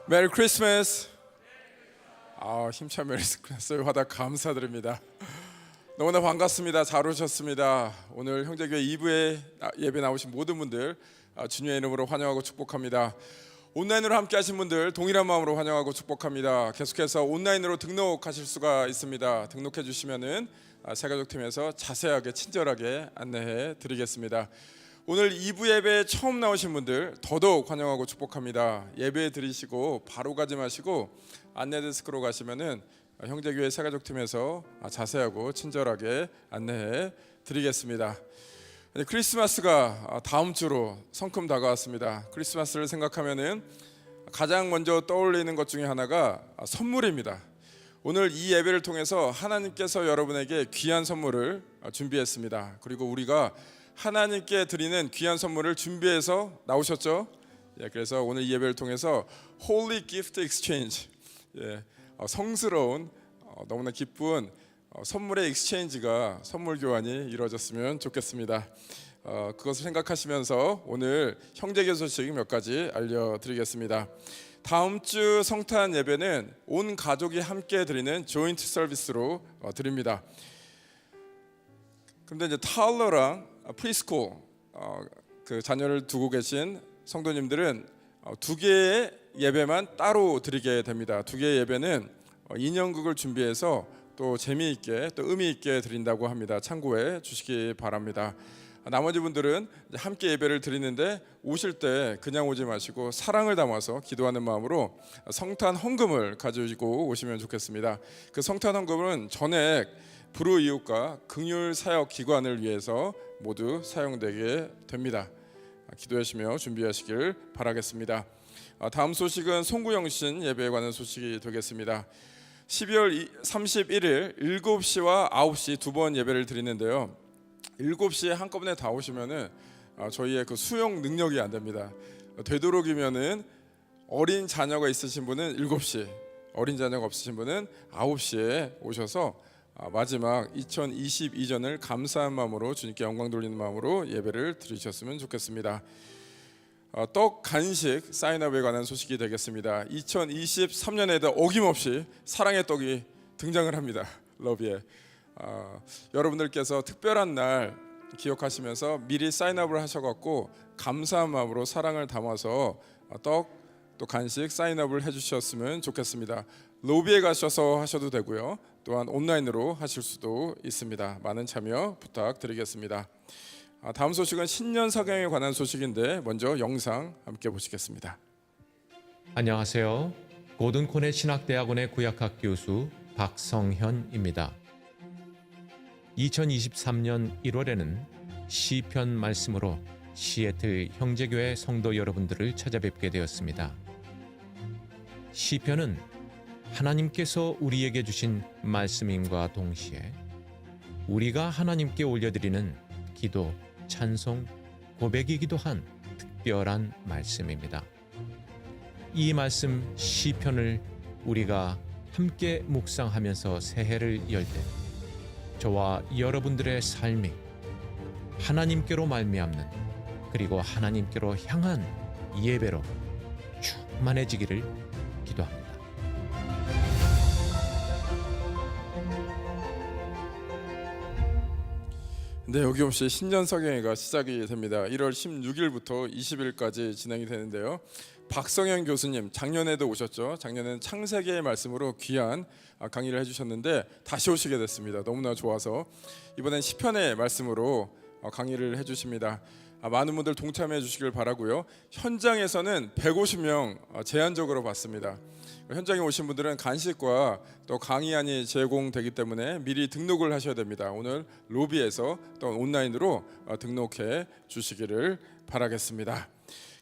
메리 크리스마스. 힘찬 메리 크리스마스 화답 감사드립니다. 너무나 반갑습니다. 잘 오셨습니다. 오늘 형제교회 2부에 예배 나오신 모든 분들 주님의 이름으로 환영하고 축복합니다. 온라인으로 함께 하신 분들 동일한 마음으로 환영하고 축복합니다. 계속해서 온라인으로 등록하실 수가 있습니다. 등록해 주시면은 새가족팀에서 자세하게 친절하게 안내해 드리겠습니다. 오늘 2부 예배에 처음 나오신 분들 더더욱 환영하고 축복합니다. 예배 드리시고 바로 가지 마시고 안내 데스크로 가시면은 형제교회 새가족팀에서 자세하고 친절하게 안내해 드리겠습니다. 크리스마스가 다음 주로 성큼 다가왔습니다. 크리스마스를 생각하면은 가장 먼저 떠올리는 것 중에 하나가 선물입니다. 오늘 이 예배를 통해서 하나님께서 여러분에게 귀한 선물을 준비했습니다. 그리고 우리가 하나님께 드리는 귀한 선물을 준비해서 나오셨죠? 그래서 오늘 이 예배를 통해서 Holy Gift Exchange, 성스러운 너무나 기쁜 선물의 엑스체인지가 선물 교환이 이루어졌으면 좋겠습니다. 그것을 생각하시면서 오늘 형제교 소식 몇 가지 알려드리겠습니다. 다음 주 성탄 예배는 온 가족이 함께 드리는 조인트 서비스로 드립니다. 그런데 이제 타울러랑 프리스쿨 그 자녀를 두고 계신 성도님들은 두 개의 예배만 따로 드리게 됩니다. 두 개의 예배는 인형극을 준비해서 또 재미있게 또 의미있게 드린다고 합니다. 참고해 주시기 바랍니다. 나머지 분들은 함께 예배를 드리는데 오실 때 그냥 오지 마시고 사랑을 담아서 기도하는 마음으로 성탄 헌금을 가지고 오시면 좋겠습니다. 그 성탄 헌금은 전액 불우이웃과 긍휼 사역 기관을 위해서 모두 사용되게 됩니다. 기도하시며 준비하시길 바라겠습니다. 다음 소식은 송구영신 예배에 관한 소식이 되겠습니다. 12월 31일 7시와 9시 두 번 예배를 드리는데요. 7시에 한꺼번에 다 오시면은 저희의 그 수용 능력이 안 됩니다. 되도록이면은 어린 자녀가 있으신 분은 7시, 어린 자녀가 없으신 분은 9시에 오셔서 마지막 2022년을 감사한 마음으로 주님께 영광 돌리는 마음으로 예배를 드리셨으면 좋겠습니다. 떡 간식 사인업에 관한 소식이 되겠습니다. 2023년에도 어김없이 사랑의 떡이 등장을 합니다. 러비에 여러분들께서 특별한 날 기억하시면서 미리 사인업을 하셔갖고 감사한 마음으로 사랑을 담아서 떡 또 간식 사인업을 해주셨으면 좋겠습니다. 로비에 가셔서 하셔도 되고요. 또한 온라인으로 하실 수도 있습니다. 많은 참여 부탁드리겠습니다. 다음 소식은 신년 사경에 관한 소식인데 먼저 영상 함께 보시겠습니다. 안녕하세요. 고든 코넷 신학대학원의 구약학 교수 박성현입니다. 2023년 1월에는 시편 말씀으로 시애틀 형제교회 성도 여러분들을 찾아뵙게 되었습니다. 시편은 하나님께서 우리에게 주신 말씀임과 동시에 우리가 하나님께 올려드리는 기도, 찬송, 고백이기도 한 특별한 말씀입니다. 이 말씀 시편을 우리가 함께 묵상하면서 새해를 열 때 저와 여러분들의 삶이 하나님께로 말미암는 그리고 하나님께로 향한 예배로 충만해지기를 기도합니다. 네, 여기없이 신년 사경회가 시작이 됩니다. 1월 16일부터 20일까지 진행이 되는데요. 박성현 교수님 작년에도 오셨죠. 작년에는 창세기의 말씀으로 귀한 강의를 해주셨는데 다시 오시게 됐습니다. 너무나 좋아서 이번엔 시편의 말씀으로 강의를 해주십니다. 많은 분들 동참해 주시길 바라고요. 현장에서는 150명 제한적으로 받습니다. 현장에 오신 분들은 간식과 또 강의안이 제공되기 때문에 미리 등록을 하셔야 됩니다. 오늘 로비에서 또 온라인으로 등록해 주시기를 바라겠습니다.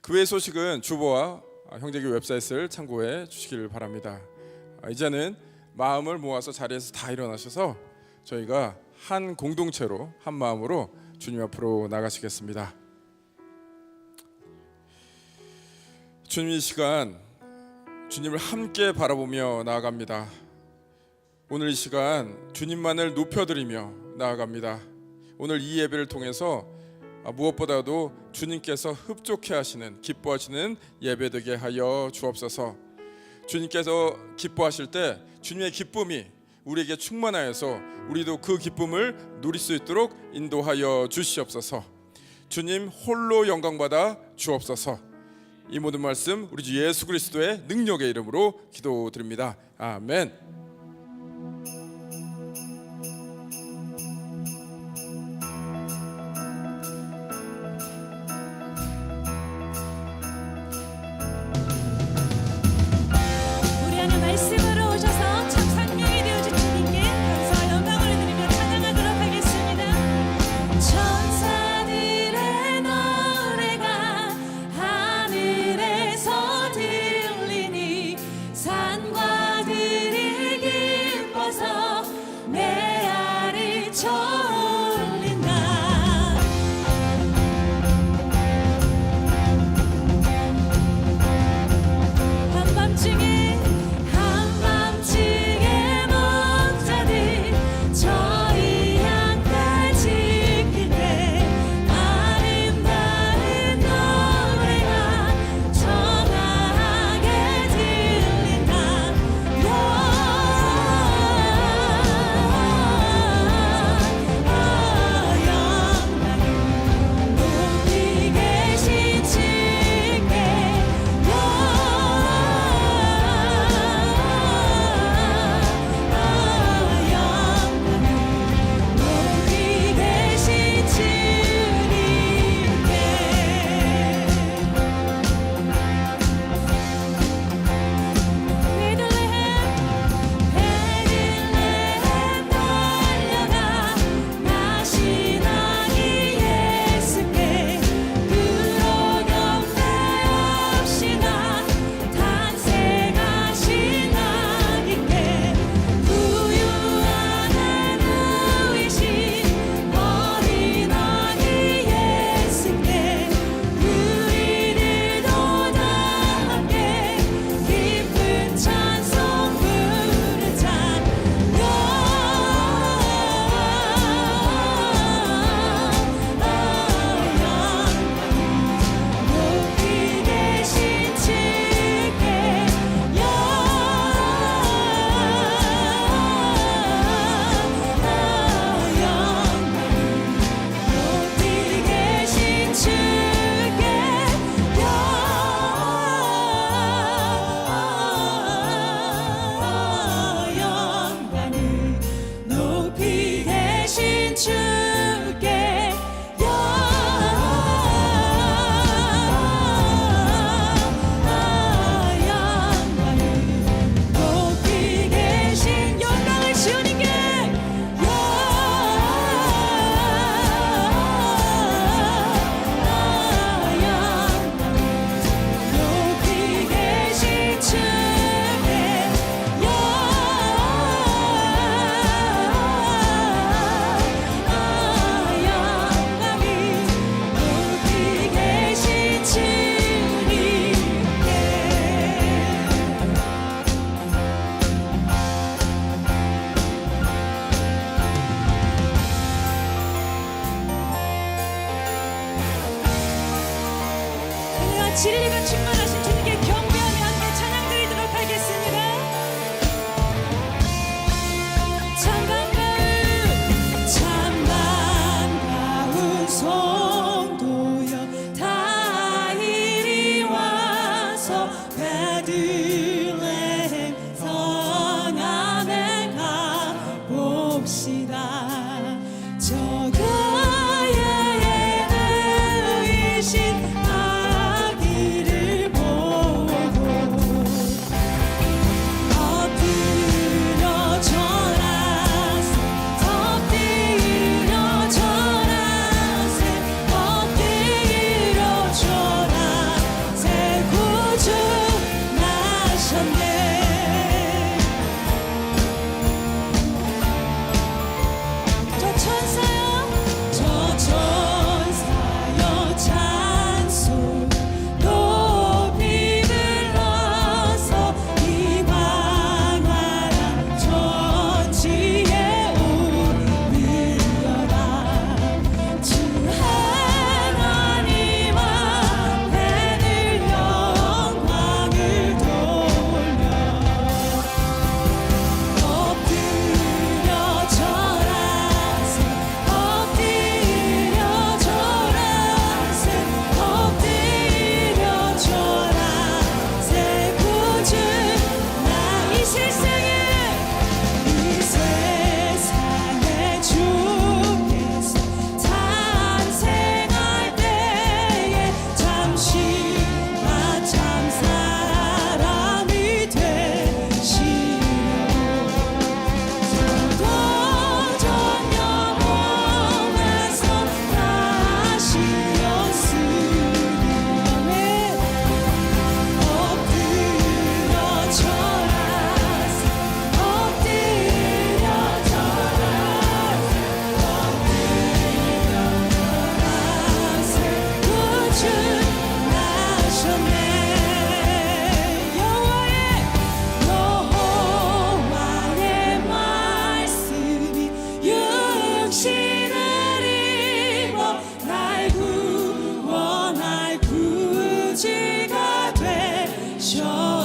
그 외의 소식은 주보와 형제교 웹사이트를 참고해 주시길 바랍니다. 이제는 마음을 모아서 자리에서 다 일어나셔서 저희가 한 공동체로 한 마음으로 주님 앞으로 나가시겠습니다. 주님, 이 시간 주님을 함께 바라보며 나아갑니다. 오늘 이 시간 주님만을 높여드리며 나아갑니다. 오늘 이 예배를 통해서 무엇보다도 주님께서 흡족해 하시는 기뻐하시는 예배되게 하여 주옵소서. 주님께서 기뻐하실 때 주님의 기쁨이 우리에게 충만하여서 우리도 그 기쁨을 누릴 수 있도록 인도하여 주시옵소서. 주님 홀로 영광받아 주옵소서. 이 모든 말씀 우리 주 예수 그리스도의 능력의 이름으로 기도드립니다. 아멘. 우리 안에 말씀으로 오셔서 참 생명이 되어준 주님께 감사와 영광을 드리며 찬양하도록 하겠습니다. 천사들의 노래가 하늘에서 들리니 산과 들이 기뻐서 내 알을 쳐올린다. 한밤중에 목자들 저희 양가 지킬 때 아름다운 노래가 청하게 들린다. 영광을 높이 계신 주께 높이 계신 주님께 베들레헴 달려가 나신 아기 예수께 그로 경배 없이나 탄생하신 아기께 구유 안에 누이신 어린 아기 예수께 우리들도 다 함께 기쁜 찬송 부르자. 높이 계신 주께 높이 계신 주께 영광을 높이 계신 주께 영광을 높이 계신 영광을 주님께 높이 계신 주께 영광을 높이 계신 주님께 은혜와 진리가 충만하신 주님께 경배하며 함께 찬양 드리도록 하겠습니다. 참 반가운 성도여 다 이리 와서 베들레헴 성 안에 가봅시다. 저가에 누이신 아기를 보고 엎드려 절하세 엎드려 절하세 엎드려 절하세 구주 나의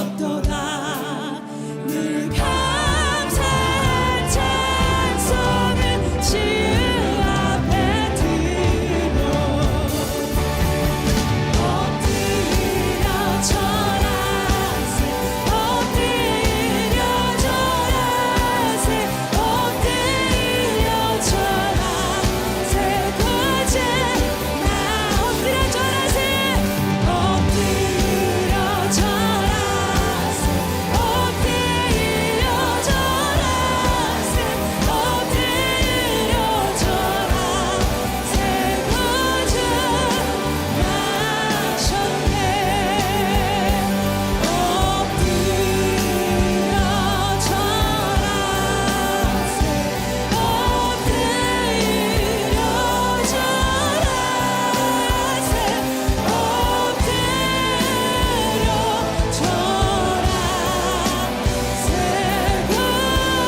없도다. 늘 감사한 찬송을 주 앞에 드려 엎드려 절하세 엎드려 절하세 엎드려 절하세 구제 나 엎드려 절하세 엎드려 절하세 엎드려 절하세 엎드려 절하세 구제 나셨네. 엎드려 절하세 엎드려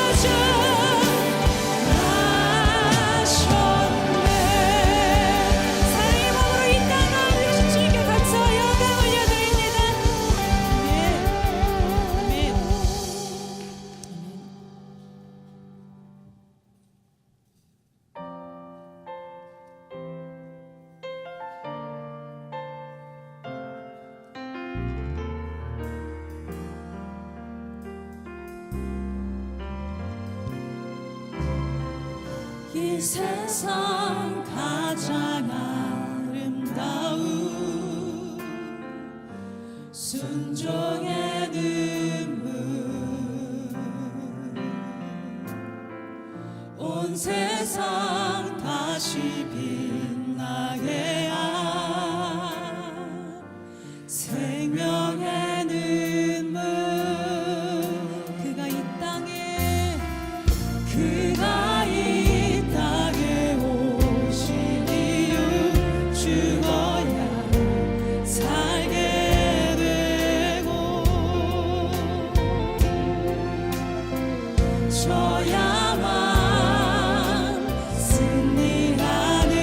절하세 사랑의 몸으로 이 땅을 위하신 주님께 감사와 영광 올려드립니다. 아멘. 아멘. 이 세상 가장 아름다운 순종의 눈물 온 세상 다시 빛나게 한 생명의 눈물 그가 이 땅에 오신 이유 죽어야 살게 되고 져야만 승리하는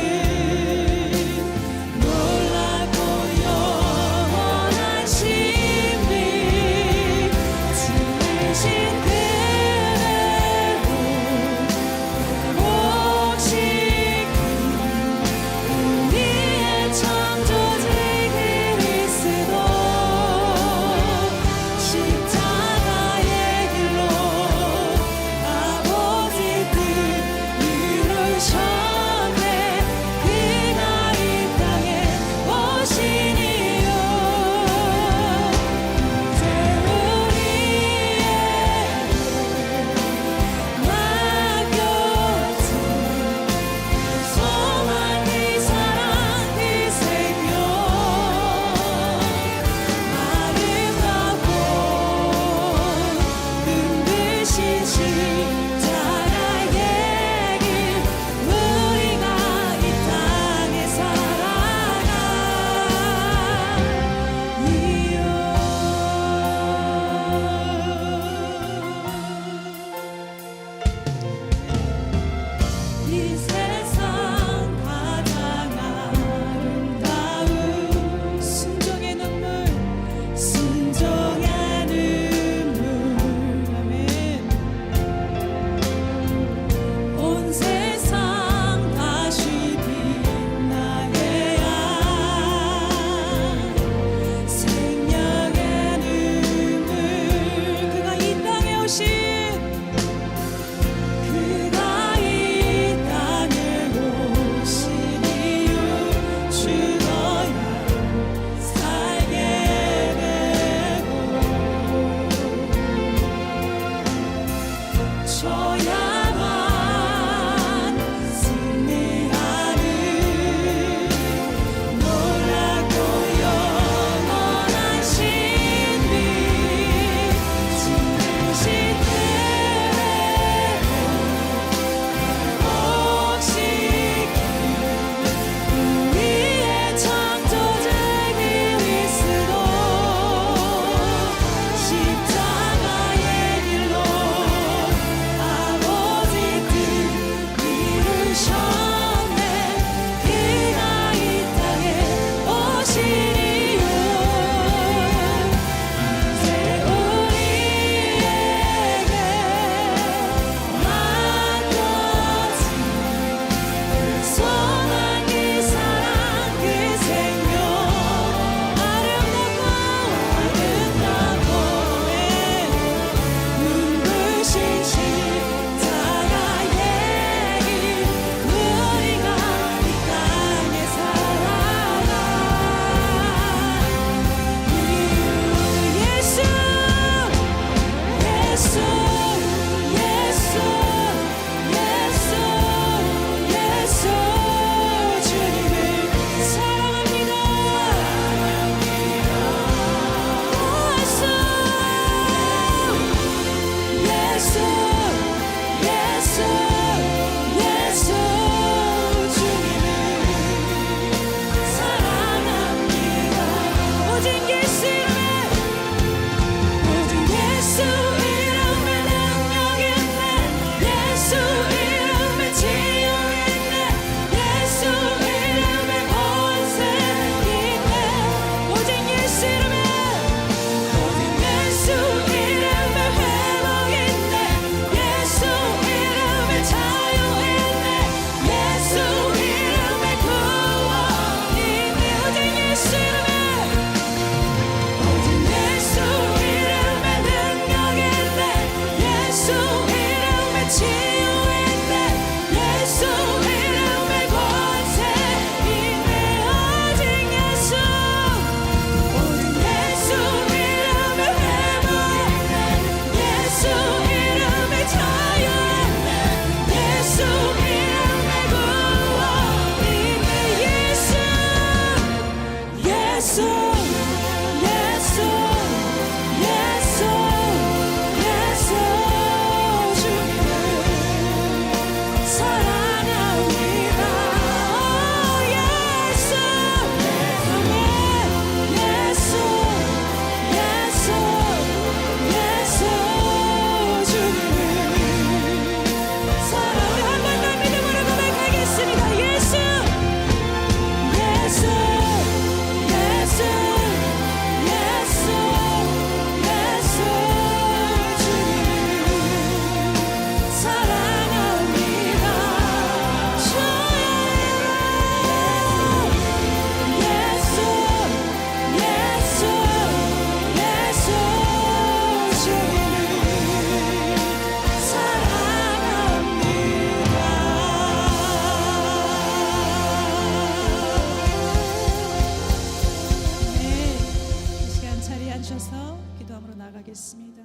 기도하겠습니다.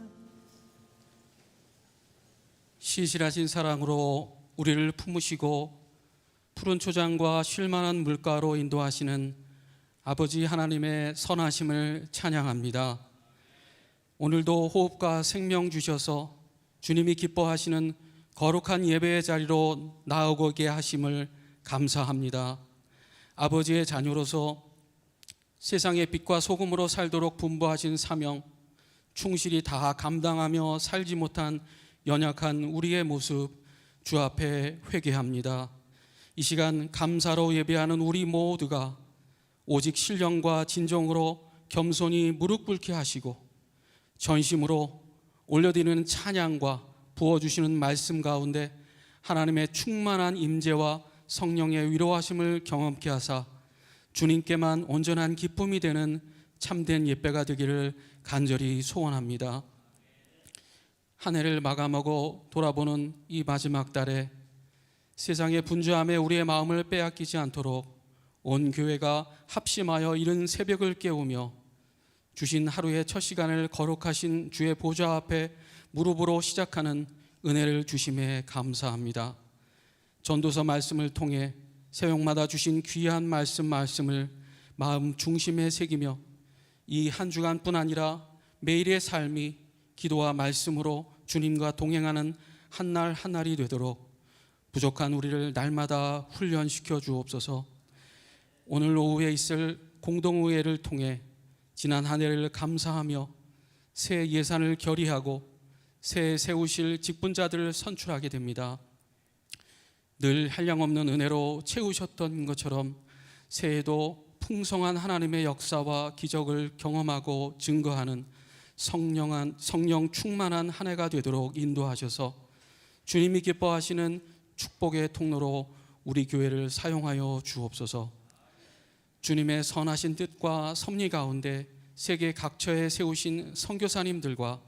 시실하신 사랑으로 우리를 품으시고 푸른 초장과 쉴만한 물가로 인도하시는 아버지 하나님의 선하심을 찬양합니다. 오늘도 호흡과 생명 주셔서 주님이 기뻐하시는 거룩한 예배의 자리로 나아오게 하심을 감사합니다. 아버지의 자녀로서 세상의 빛과 소금으로 살도록 분부하신 사명, 충실히 다 감당하며 살지 못한 연약한 우리의 모습 주 앞에 회개합니다. 이 시간 감사로 예배하는 우리 모두가 오직 신령과 진정으로 겸손히 무릎 꿇게 하시고 전심으로 올려드리는 찬양과 부어주시는 말씀 가운데 하나님의 충만한 임재와 성령의 위로하심을 경험케 하사 주님께만 온전한 기쁨이 되는 참된 예배가 되기를 간절히 소원합니다. 한 해를 마감하고 돌아보는 이 마지막 달에 세상의 분주함에 우리의 마음을 빼앗기지 않도록 온 교회가 합심하여 이른 새벽을 깨우며 주신 하루의 첫 시간을 거룩하신 주의 보좌 앞에 무릎으로 시작하는 은혜를 주심에 감사합니다. 전도서 말씀을 통해 새벽마다 주신 귀한 말씀을 마음 중심에 새기며 이 한 주간뿐 아니라 매일의 삶이 기도와 말씀으로 주님과 동행하는 한 날 한 날이 되도록 부족한 우리를 날마다 훈련시켜 주옵소서. 오늘 오후에 있을 공동의회를 통해 지난 한 해를 감사하며 새 예산을 결의하고 새해 세우실 직분자들을 선출하게 됩니다. 늘 한량없는 은혜로 채우셨던 것처럼 새해도 풍성한 하나님의 역사와 기적을 경험하고 증거하는 성령 충만한 한 해가 되도록 인도하셔서 주님이 기뻐하시는 축복의 통로로 우리 교회를 사용하여 주옵소서. 주님의 선하신 뜻과 섭리 가운데 세계 각처에 세우신 선교사님들과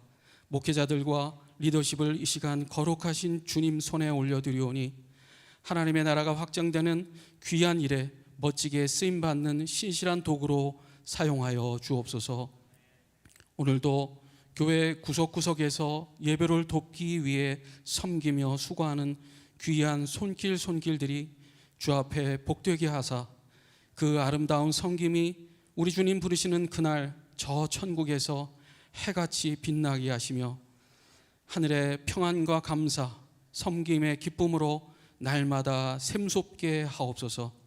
목회자들과 리더십을 이 시간 거룩하신 주님 손에 올려드리오니 하나님의 나라가 확장되는 귀한 일에 멋지게 쓰임받는 신실한 도구로 사용하여 주옵소서. 오늘도 교회 구석구석에서 예배를 돕기 위해 섬기며 수고하는 귀한 손길들이 주 앞에 복되게 하사 그 아름다운 섬김이 우리 주님 부르시는 그날 저 천국에서 해같이 빛나게 하시며 하늘의 평안과 감사, 섬김의 기쁨으로 날마다 샘솟게 하옵소서.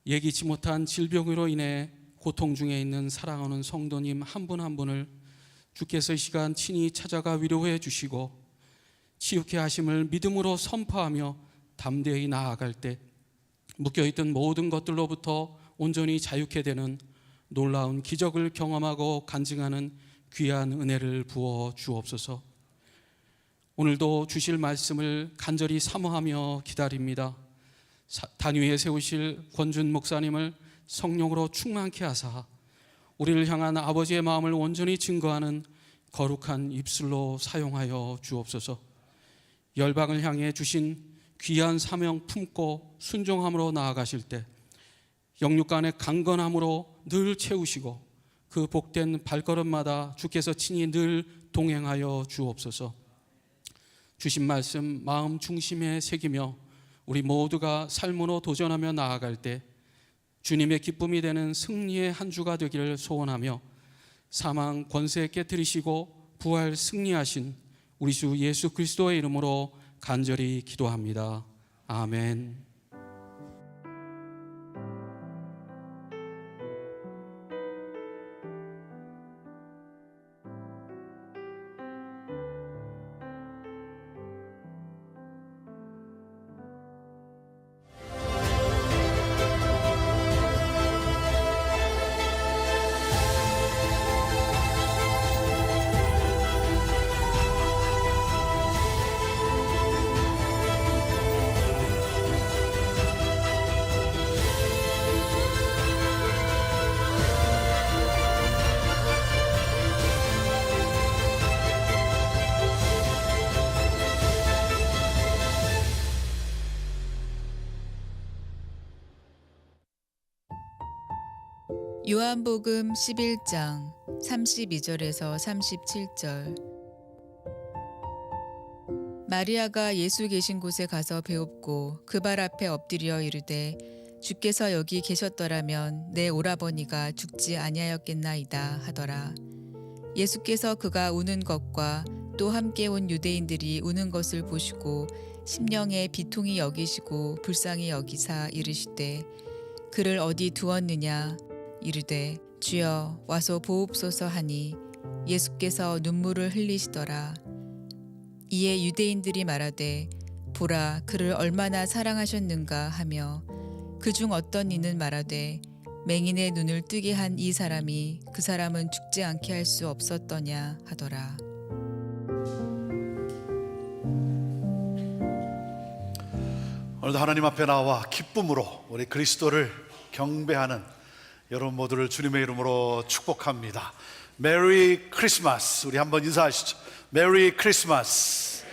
예기치 못한 질병으로 인해 고통 중에 있는 사랑하는 성도님 한 분 한 분을 주께서 이 시간 친히 찾아가 위로해 주시고 치유케 하심을 믿음으로 선포하며 담대히 나아갈 때 묶여있던 모든 것들로부터 온전히 자유케 되는 놀라운 기적을 경험하고 간증하는 귀한 은혜를 부어 주옵소서. 오늘도 주실 말씀을 간절히 사모하며 기다립니다. 단위에 세우실 권준 목사님을 성령으로 충만케 하사 우리를 향한 아버지의 마음을 온전히 증거하는 거룩한 입술로 사용하여 주옵소서. 열방을 향해 주신 귀한 사명 품고 순종함으로 나아가실 때 영육간의 강건함으로 늘 채우시고 그 복된 발걸음마다 주께서 친히 늘 동행하여 주옵소서. 주신 말씀 마음 중심에 새기며 우리 모두가 삶으로 도전하며 나아갈 때 주님의 기쁨이 되는 승리의 한 주가 되기를 소원하며 사망 권세 깨뜨리시고 부활 승리하신 우리 주 예수 그리스도의 이름으로 간절히 기도합니다. 아멘. 요한복음 11장 32절에서 37절. 마리아가 예수 계신 곳에 가서 배웁고 그 발 앞에 엎드려 이르되 주께서 여기 계셨더라면 내 오라버니가 죽지 아니하였겠나이다 하더라. 예수께서 그가 우는 것과 또 함께 온 유대인들이 우는 것을 보시고 심령에 비통히 여기시고 불쌍히 여기사 이르시되 그를 어디 두었느냐 이르되 주여 와서 보옵소서 하니 예수께서 눈물을 흘리시더라. 이에 유대인들이 말하되 보라 그를 얼마나 사랑하셨는가 하며 그중 어떤 이는 말하되 맹인의 눈을 뜨게 한 이 사람이 그 사람은 죽지 않게 할 수 없었더냐 하더라. 오늘도 하나님 앞에 나와 기쁨으로 우리 그리스도를 경배하는 여러분 모두를 주님의 이름으로 축복합니다. 메리 크리스마스. 우리 한번 인사하시죠. 메리 크리스마스.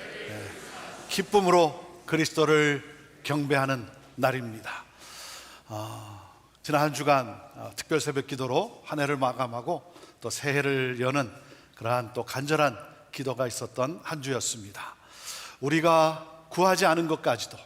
기쁨으로 그리스도를 경배하는 날입니다. 지난 한 주간 특별 새벽 기도로 한 해를 마감하고 또 새해를 여는 그러한 또 간절한 기도가 있었던 한 주였습니다. 우리가 구하지 않은 것까지도,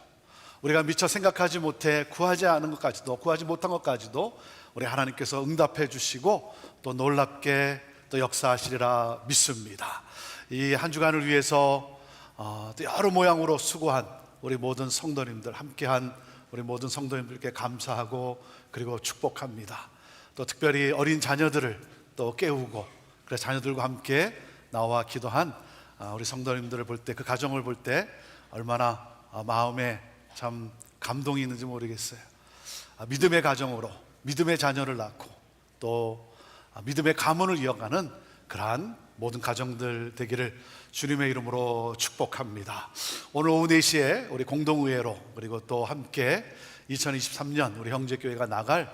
우리가 미처 생각하지 못해 구하지 않은 것까지도, 구하지 못한 것까지도 우리 하나님께서 응답해 주시고 또 놀랍게 또 역사하시리라 믿습니다. 이 한 주간을 위해서 또 여러 모양으로 수고한 우리 모든 성도님들, 함께한 우리 모든 성도님들께 감사하고 그리고 축복합니다. 또 특별히 어린 자녀들을 또 깨우고 그래서 자녀들과 함께 나와 기도한 우리 성도님들을 볼 때, 그 가정을 볼 때 얼마나 마음에 참 감동이 있는지 모르겠어요. 믿음의 가정으로 믿음의 자녀를 낳고 또 믿음의 가문을 이어가는 그러한 모든 가정들 되기를 주님의 이름으로 축복합니다. 오늘 오후 4시에 우리 공동의회로 그리고 또 함께 2023년 우리 형제교회가 나갈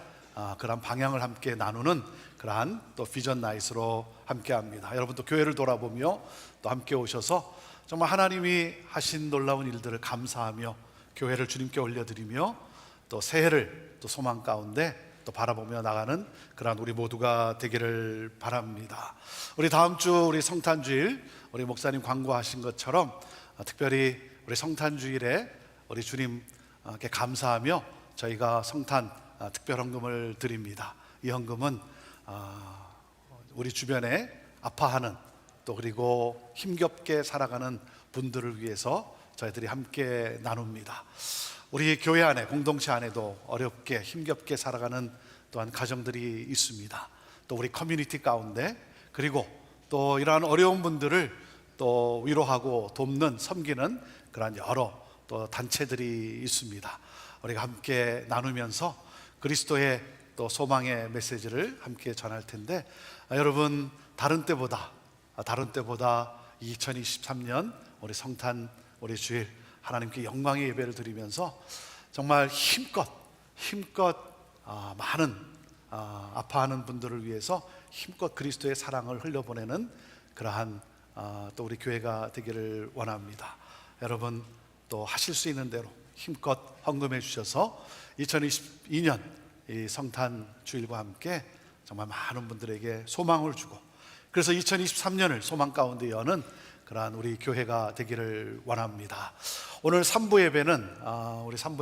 그러한 방향을 함께 나누는 그러한 또 비전 나잇으로 함께 합니다. 여러분 또 교회를 돌아보며 또 함께 오셔서 정말 하나님이 하신 놀라운 일들을 감사하며 교회를 주님께 올려드리며 또 새해를 또 소망 가운데 또 바라보며 나가는 그러한 우리 모두가 되기를 바랍니다. 우리 다음 주 우리 성탄주일 우리 목사님 광고하신 것처럼 특별히 우리 성탄주일에 우리 주님께 감사하며 저희가 성탄 특별 헌금을 드립니다. 이 헌금은 우리 주변에 아파하는 또 그리고 힘겹게 살아가는 분들을 위해서 저희들이 함께 나눕니다. 우리 교회 안에, 공동체 안에도 어렵게 힘겹게 살아가는 또한 가정들이 있습니다. 또 우리 커뮤니티 가운데 그리고 또 이러한 어려운 분들을 또 위로하고 돕는, 섬기는 그러한 여러 또 단체들이 있습니다. 우리가 함께 나누면서 그리스도의 또 소망의 메시지를 함께 전할 텐데 여러분 다른 때보다 2023년 우리 성탄 우리 주일 하나님께 영광의 예배를 드리면서 정말 힘껏 많은 아파하는 분들을 위해서 힘껏 그리스도의 사랑을 흘려보내는 그러한 또 우리 교회가 되기를 원합니다. 여러분 또 하실 수 있는 대로 힘껏 헌금해 주셔서 2022년 이 성탄 주일과 함께 정말 많은 분들에게 소망을 주고 그래서 2023년을 소망 가운데 여는 그러한 우리 교회가 되기를 원합니다. 오늘 3부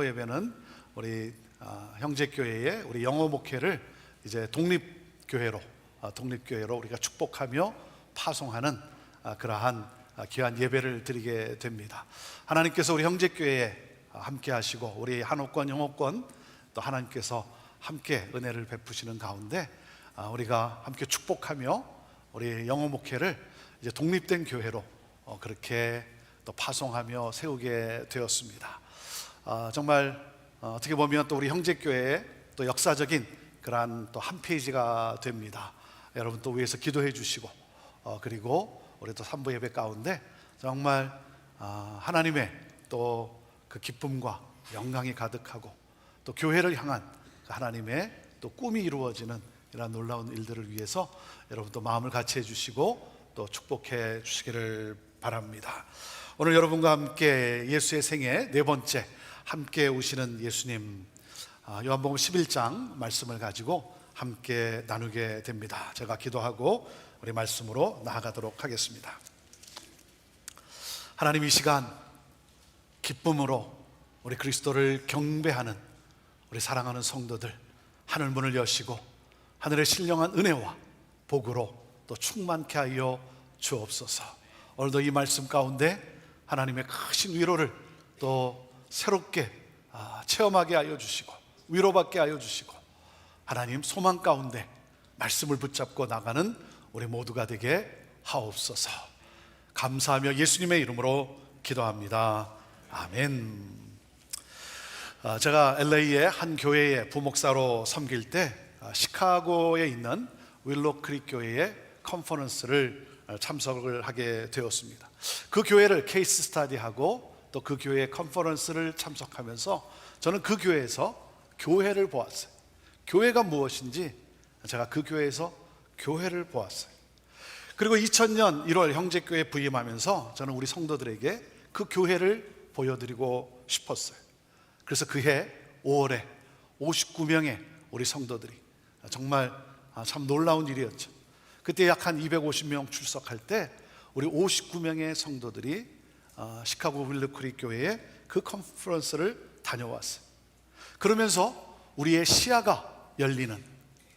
예배는 우리 형제교회의 우리 영어 목회를 이제 독립교회로 우리가 축복하며 파송하는 그러한 귀한 예배를 드리게 됩니다. 하나님께서 우리 형제교회에 함께 하시고 우리 한옥권, 영어권 또 하나님께서 함께 은혜를 베푸시는 가운데 우리가 함께 축복하며 우리 영어 목회를 이제 독립된 교회로 그렇게 또 파송하며 세우게 되었습니다. 정말 어떻게 보면 또 우리 형제교회의 또 역사적인 그러한 또 한 페이지가 됩니다. 여러분 또 위에서 기도해 주시고 그리고 우리 또 3부 예배 가운데 정말 하나님의 또 그 기쁨과 영광이 가득하고 또 교회를 향한 하나님의 또 꿈이 이루어지는 이런 놀라운 일들을 위해서 여러분 또 마음을 같이 해주시고 또 축복해 주시기를 바랍니다. 오늘 여러분과 함께 예수의 생애 4번째 함께 오시는 예수님, 요한복음 11장 말씀을 가지고 함께 나누게 됩니다. 제가 기도하고 우리 말씀으로 나아가도록 하겠습니다. 하나님, 이 시간 기쁨으로 우리 그리스도를 경배하는 우리 사랑하는 성도들 하늘 문을 여시고 하늘의 신령한 은혜와 복으로 또 충만케 하여 주옵소서. 오늘도 이 말씀 가운데 하나님의 크신 위로를 또 새롭게 체험하게 하여 주시고 위로받게 하여 주시고 하나님 소망 가운데 말씀을 붙잡고 나가는 우리 모두가 되게 하옵소서. 감사하며 예수님의 이름으로 기도합니다. 아멘. 제가 LA의 한 교회의 부목사로 섬길 때 시카고에 있는 윌로 크릭 교회의 컨퍼런스를 참석을 하게 되었습니다. 그 교회를 케이스 스터디하고 또 그 교회의 컨퍼런스를 참석하면서 저는 그 교회에서 교회를 보았어요. 교회가 무엇인지 제가 그 교회에서 교회를 보았어요. 그리고 2000년 1월 형제교회 부임하면서 저는 우리 성도들에게 그 교회를 보여드리고 싶었어요. 그래서 그해 5월에 59명의 우리 성도들이 정말 참 놀라운 일이었죠. 그때 약 한 250명 출석할 때 우리 59명의 성도들이 시카고 윌로크릭 교회에 그 컨퍼런스를 다녀왔어요. 그러면서 우리의 시야가 열리는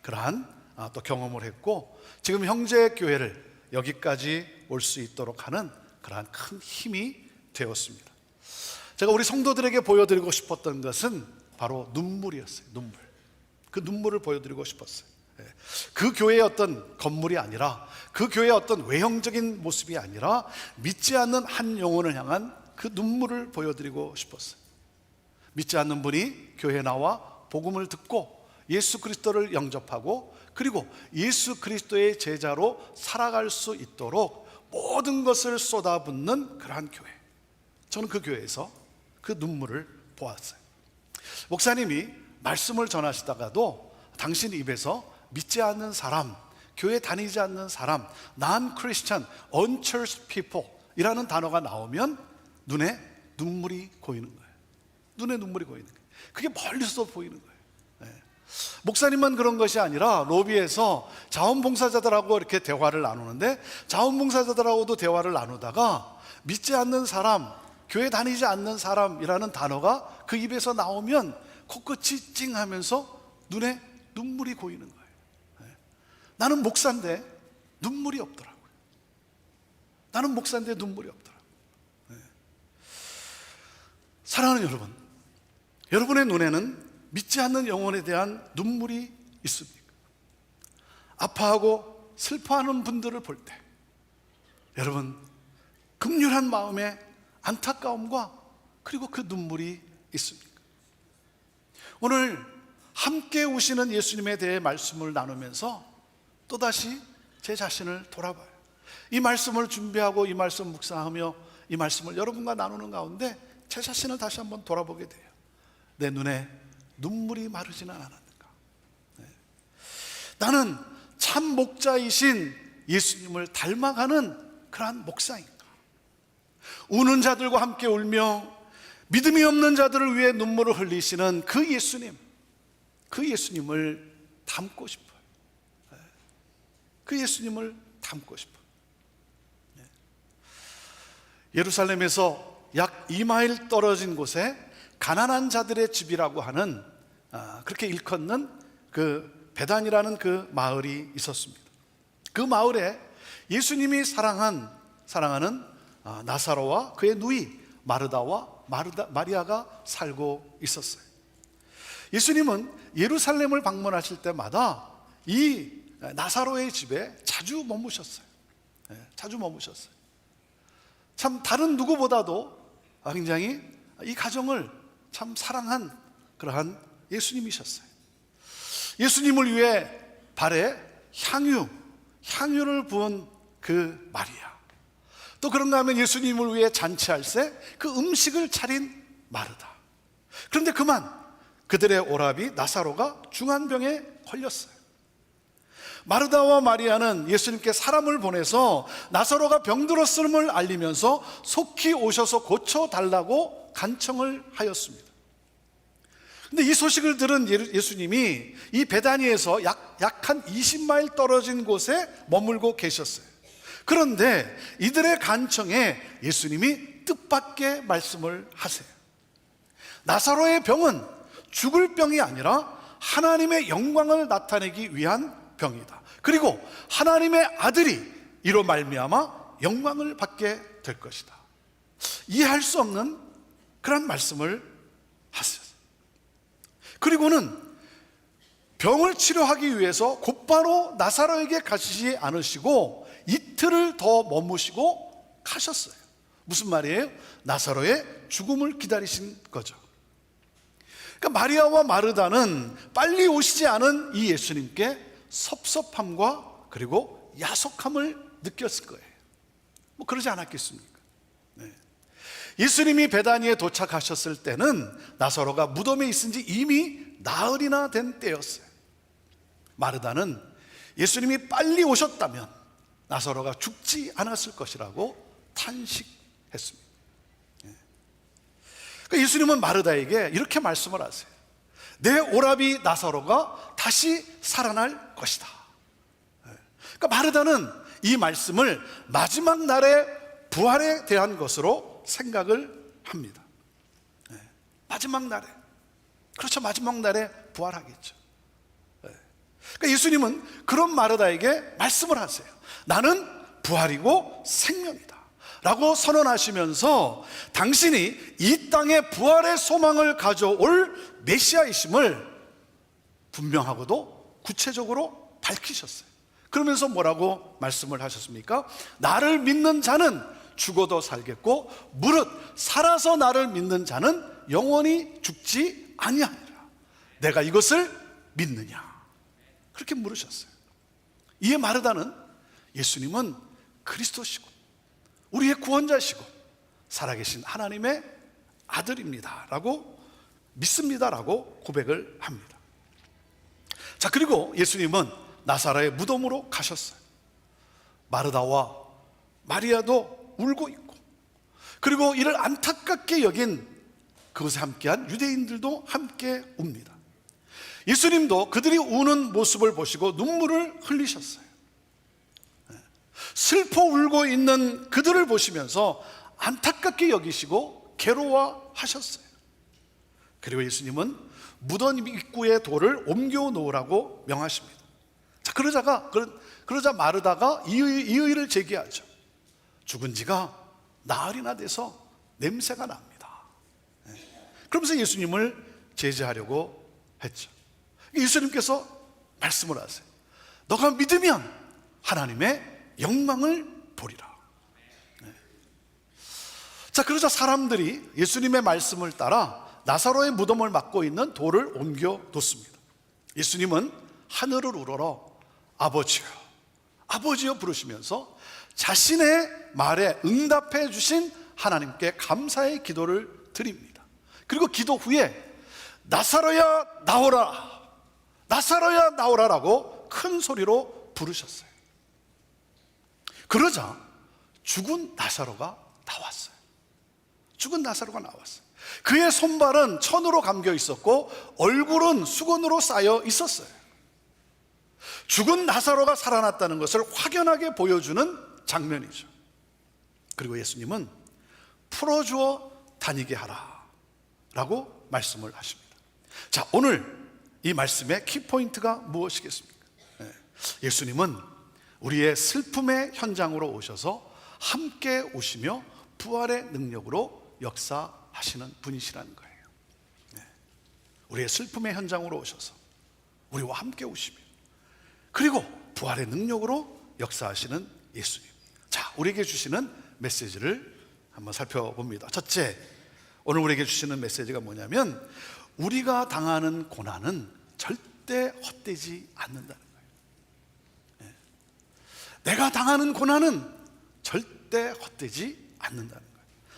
그러한 또 경험을 했고, 지금 형제교회를 여기까지 올 수 있도록 하는 그러한 큰 힘이 되었습니다. 제가 우리 성도들에게 보여드리고 싶었던 것은 바로 눈물이었어요. 눈물. 그 눈물을 보여드리고 싶었어요. 그 교회의 어떤 건물이 아니라, 그 교회의 어떤 외형적인 모습이 아니라 믿지 않는 한 영혼을 향한 그 눈물을 보여드리고 싶었어요. 믿지 않는 분이 교회에 나와 복음을 듣고 예수 그리스도를 영접하고 그리고 예수 그리스도의 제자로 살아갈 수 있도록 모든 것을 쏟아붓는 그러한 교회. 저는 그 교회에서 그 눈물을 보았어요. 목사님이 말씀을 전하시다가도 당신 입에서 믿지 않는 사람, 교회 다니지 않는 사람, non-Christian, unchurched people 이라는 단어가 나오면 눈에 눈물이 고이는 거예요. 눈에 눈물이 고이는 거예요. 그게 멀리서 보이는 거예요. 목사님만 그런 것이 아니라 로비에서 자원봉사자들하고 이렇게 대화를 나누는데, 자원봉사자들하고도 대화를 나누다가 믿지 않는 사람, 교회 다니지 않는 사람이라는 단어가 그 입에서 나오면 코끝이 찡하면서 눈에 눈물이 고이는 거예요. 나는 목사인데 눈물이 없더라고요. 나는 목사인데 눈물이 없더라고요. 사랑하는 여러분, 여러분의 눈에는 믿지 않는 영혼에 대한 눈물이 있습니까? 아파하고 슬퍼하는 분들을 볼 때 여러분, 극렬한 마음의 안타까움과 그리고 그 눈물이 있습니까? 오늘 함께 오시는 예수님에 대해 말씀을 나누면서 또다시 제 자신을 돌아봐요. 이 말씀을 준비하고 이 말씀 묵상하며 이 말씀을 여러분과 나누는 가운데 제 자신을 다시 한번 돌아보게 돼요. 내 눈에 눈물이 마르지는 않았는가? 나는 참 목자이신 예수님을 닮아가는 그러한 목사인가? 우는 자들과 함께 울며 믿음이 없는 자들을 위해 눈물을 흘리시는 그 예수님, 그 예수님을 닮고 싶어요. 그 예수님을 닮고 싶어요. 예루살렘에서 약 2마일 떨어진 곳에 가난한 자들의 집이라고 하는 그렇게 일컫는 그 베단이라는 그 마을이 있었습니다. 그 마을에 예수님이 사랑하는 나사로와 그의 누이 마르다와 마리아가 살고 있었어요. 예수님은 예루살렘을 방문하실 때마다 이 나사로의 집에 자주 머무셨어요. 자주 머무셨어요. 참 다른 누구보다도 굉장히 이 가정을 참 사랑한 그러한 예수님이셨어요. 예수님을 위해 발에 향유를 부은 그 마리아, 또 그런가 하면 예수님을 위해 잔치할새 그 음식을 차린 마르다. 그런데 그만 그들의 오라비 나사로가 중한 병에 걸렸어요. 마르다와 마리아는 예수님께 사람을 보내서 나사로가 병들었음을 알리면서 속히 오셔서 고쳐달라고 간청을 하였습니다. 근데 이 소식을 들은 예수님이 이 베다니에서 약 한 20마일 떨어진 곳에 머물고 계셨어요. 그런데 이들의 간청에 예수님이 뜻밖의 말씀을 하세요. 나사로의 병은 죽을 병이 아니라 하나님의 영광을 나타내기 위한 병이다. 그리고 하나님의 아들이 이로 말미암아 영광을 받게 될 것이다. 이해할 수 없는 그런 말씀을 하셨어요. 그리고는 병을 치료하기 위해서 곧바로 나사로에게 가시지 않으시고 이틀을 더 머무시고 가셨어요. 무슨 말이에요? 나사로의 죽음을 기다리신 거죠. 그러니까 마리아와 마르다는 빨리 오시지 않은 이 예수님께 섭섭함과 그리고 야속함을 느꼈을 거예요. 뭐 그러지 않았겠습니까? 네. 예수님이 베다니에 도착하셨을 때는 나사로가 무덤에 있은 지 이미 나흘이나 된 때였어요. 마르다는 예수님이 빨리 오셨다면 나사로가 죽지 않았을 것이라고 탄식했습니다. 그러니까 예수님은 마르다에게 이렇게 말씀을 하세요. 내 오라비 나사로가 다시 살아날 것이다. 그러니까 마르다는 이 말씀을 마지막 날의 부활에 대한 것으로 생각을 합니다. 마지막 날에, 그렇죠, 마지막 날에 부활하겠죠. 그러니까 예수님은 그런 마르다에게 말씀을 하세요. 나는 부활이고 생명이다 라고 선언하시면서 당신이 이 땅에 부활의 소망을 가져올 메시아이심을 분명하고도 구체적으로 밝히셨어요. 그러면서 뭐라고 말씀을 하셨습니까? 나를 믿는 자는 죽어도 살겠고 무릇 살아서 나를 믿는 자는 영원히 죽지 아니하리라. 내가 이것을 믿느냐? 그렇게 물으셨어요. 이에 마르다는 예수님은 그리스도시고 우리의 구원자시고 살아계신 하나님의 아들입니다 라고 믿습니다라고 고백을 합니다. 자, 그리고 예수님은 나사로의 무덤으로 가셨어요. 마르다와 마리아도 울고 있고, 그리고 이를 안타깝게 여긴 그것에 함께한 유대인들도 함께 웁니다. 예수님도 그들이 우는 모습을 보시고 눈물을 흘리셨어요. 슬퍼 울고 있는 그들을 보시면서 안타깝게 여기시고 괴로워하셨어요. 그리고 예수님은 무덤 입구의 돌을 옮겨 놓으라고 명하십니다. 자, 그러자 마르다가 이의를 제기하죠. 죽은 지가 나흘이나 돼서 냄새가 납니다. 그러면서 예수님을 제지하려고 했죠. 예수님께서 말씀을 하세요. 너가 믿으면 하나님의 영광을 보리라. 자, 그러자 사람들이 예수님의 말씀을 따라 나사로의 무덤을 막고 있는 돌을 옮겨 놓습니다. 예수님은 하늘을 우러러 아버지여, 아버지여 부르시면서 자신의 말에 응답해 주신 하나님께 감사의 기도를 드립니다. 그리고 기도 후에 나사로야 나오라, 나사로야 나오라라고 큰 소리로 부르셨어요. 그러자 죽은 나사로가 나왔어요. 죽은 나사로가 나왔어요. 그의 손발은 천으로 감겨 있었고 얼굴은 수건으로 쌓여 있었어요. 죽은 나사로가 살아났다는 것을 확연하게 보여주는 장면이죠. 그리고 예수님은 풀어주어 다니게 하라 라고 말씀을 하십니다. 자, 오늘 이 말씀의 키포인트가 무엇이겠습니까? 예수님은 우리의 슬픔의 현장으로 오셔서 함께 오시며 부활의 능력으로 역사하시는 분이시라는 거예요. 우리의 슬픔의 현장으로 오셔서 우리와 함께 오시며 그리고 부활의 능력으로 역사하시는 예수님. 자, 우리에게 주시는 메시지를 한번 살펴봅니다. 첫째, 오늘 우리에게 주시는 메시지가 뭐냐면 우리가 당하는 고난은 절대 헛되지 않는다는 거예요. 내가 당하는 고난은 절대 헛되지 않는다는 거예요.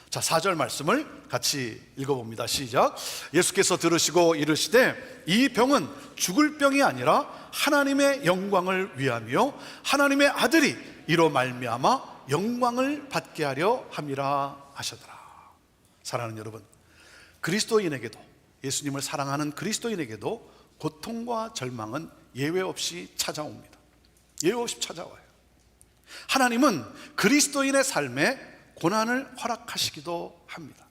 자, 4절 말씀을 같이 읽어봅니다. 시작. 예수께서 들으시고 이르시되 이 병은 죽을 병이 아니라 하나님의 영광을 위하며 하나님의 아들이 이로 말미암아 영광을 받게 하려 함이라 하시더라. 사랑하는 여러분, 그리스도인에게도 예수님을 사랑하는 그리스도인에게도 고통과 절망은 예외 없이 찾아옵니다. 예외 없이 찾아와요. 하나님은 그리스도인의 삶에 고난을 허락하시기도 합니다.